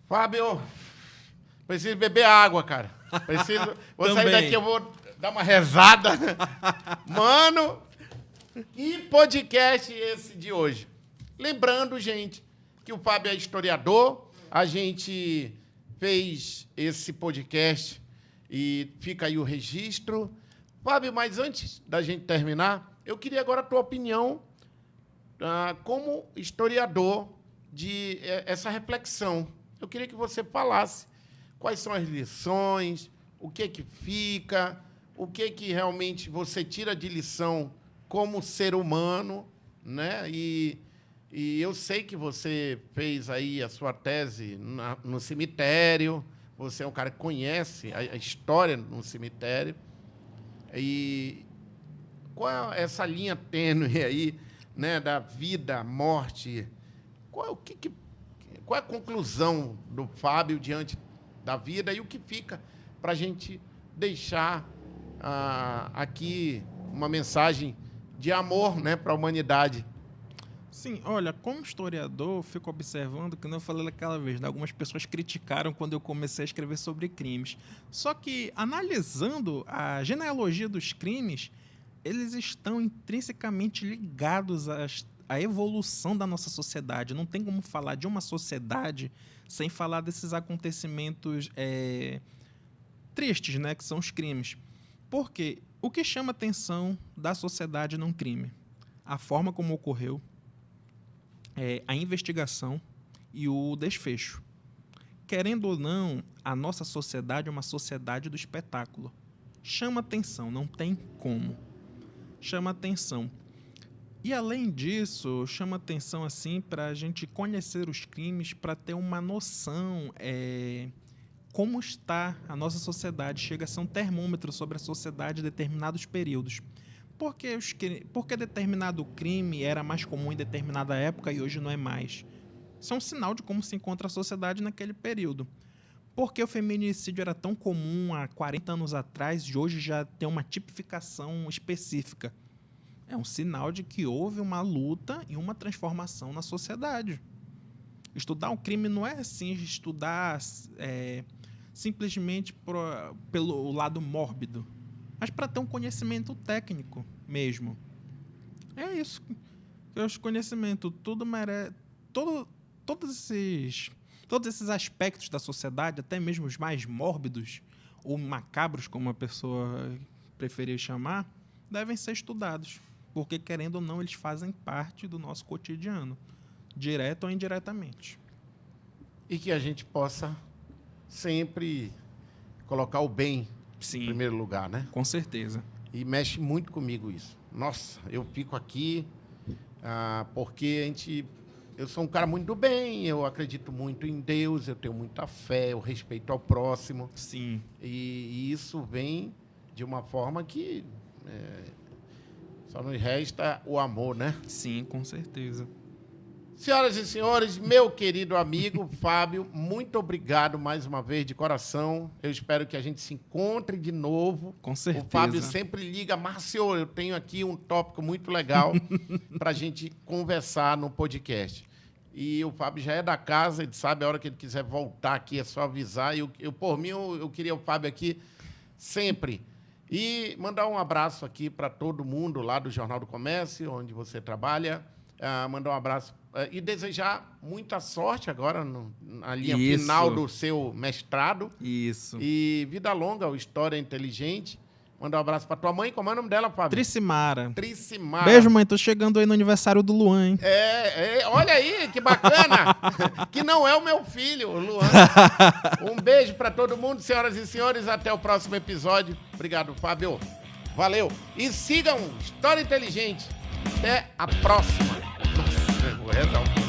Fábio, preciso beber água, cara. Vou sair daqui, eu vou Dá uma rezada. Mano, que podcast esse de hoje? Lembrando, gente, que o Fábio é historiador. A gente fez esse podcast e fica aí o registro. Fábio, mas antes da gente terminar, eu queria agora a tua opinião como historiador de essa reflexão. Eu queria que você falasse quais são as lições, o que fica, o que realmente você tira de lição como ser humano, né? E eu sei que você fez aí a sua tese no cemitério, você é um cara que conhece a história no cemitério. E qual é essa linha tênue aí, né, da vida, morte? Qual é a conclusão do Fábio diante da vida e o que fica para a gente deixar aqui uma mensagem de amor, né, para a humanidade? Sim, olha, como historiador, eu fico observando, que eu falei aquela vez, né, algumas pessoas criticaram quando eu comecei a escrever sobre crimes. Só que, analisando a genealogia dos crimes, eles estão intrinsecamente ligados à evolução da nossa sociedade. Não tem como falar de uma sociedade sem falar desses acontecimentos tristes, né, que são os crimes. Por quê? O que chama a atenção da sociedade num crime? A forma como ocorreu, a investigação e o desfecho. Querendo ou não, a nossa sociedade é uma sociedade do espetáculo. Chama atenção, não tem como. Chama atenção. E, além disso, chama atenção assim, para a gente conhecer os crimes, para ter uma noção como está a nossa sociedade. Chega a ser um termômetro sobre a sociedade em determinados períodos. Por que determinado crime era mais comum em determinada época e hoje não é mais? Isso é um sinal de como se encontra a sociedade naquele período. Por que o feminicídio era tão comum há 40 anos atrás e hoje já tem uma tipificação específica? É um sinal de que houve uma luta e uma transformação na sociedade. Estudar um crime não é assim estudar simplesmente pelo lado mórbido, mas para ter um conhecimento técnico mesmo. É isso. Os conhecimentos, todos esses aspectos da sociedade, até mesmo os mais mórbidos ou macabros, como a pessoa preferir chamar, devem ser estudados, porque, querendo ou não, eles fazem parte do nosso cotidiano, direto ou indiretamente. E que a gente possa sempre colocar o bem em primeiro lugar, né? Com certeza. E mexe muito comigo isso. Nossa, eu fico aqui porque eu sou um cara muito do bem, eu acredito muito em Deus, eu tenho muita fé, eu respeito ao próximo. Sim. E isso vem de uma forma que só nos resta o amor, né? Sim, com certeza. Senhoras e senhores, meu querido amigo Fábio, muito obrigado mais uma vez, de coração. Eu espero que a gente se encontre de novo. Com certeza. O Fábio sempre liga, Márcio, eu tenho aqui um tópico muito legal para a gente conversar no podcast. E o Fábio já é da casa, ele sabe a hora que ele quiser voltar aqui, é só avisar. Por mim, eu queria o Fábio aqui sempre. E mandar um abraço aqui para todo mundo lá do Jornal do Comércio, onde você trabalha. Mandar um abraço e desejar muita sorte agora na linha final do seu mestrado. Isso. E vida longa, o História Inteligente. Mandar um abraço para tua mãe. Como é o nome dela, Fábio? Tricimara. Tricimara. Beijo, mãe. Tô chegando aí no aniversário do Luan, hein? Olha aí, que bacana. Que não é o meu filho, o Luan. Um beijo para todo mundo, senhoras e senhores. Até o próximo episódio. Obrigado, Fábio. Valeu. E sigam História Inteligente. Até a próxima. Nossa, eu vou rezar um pouco.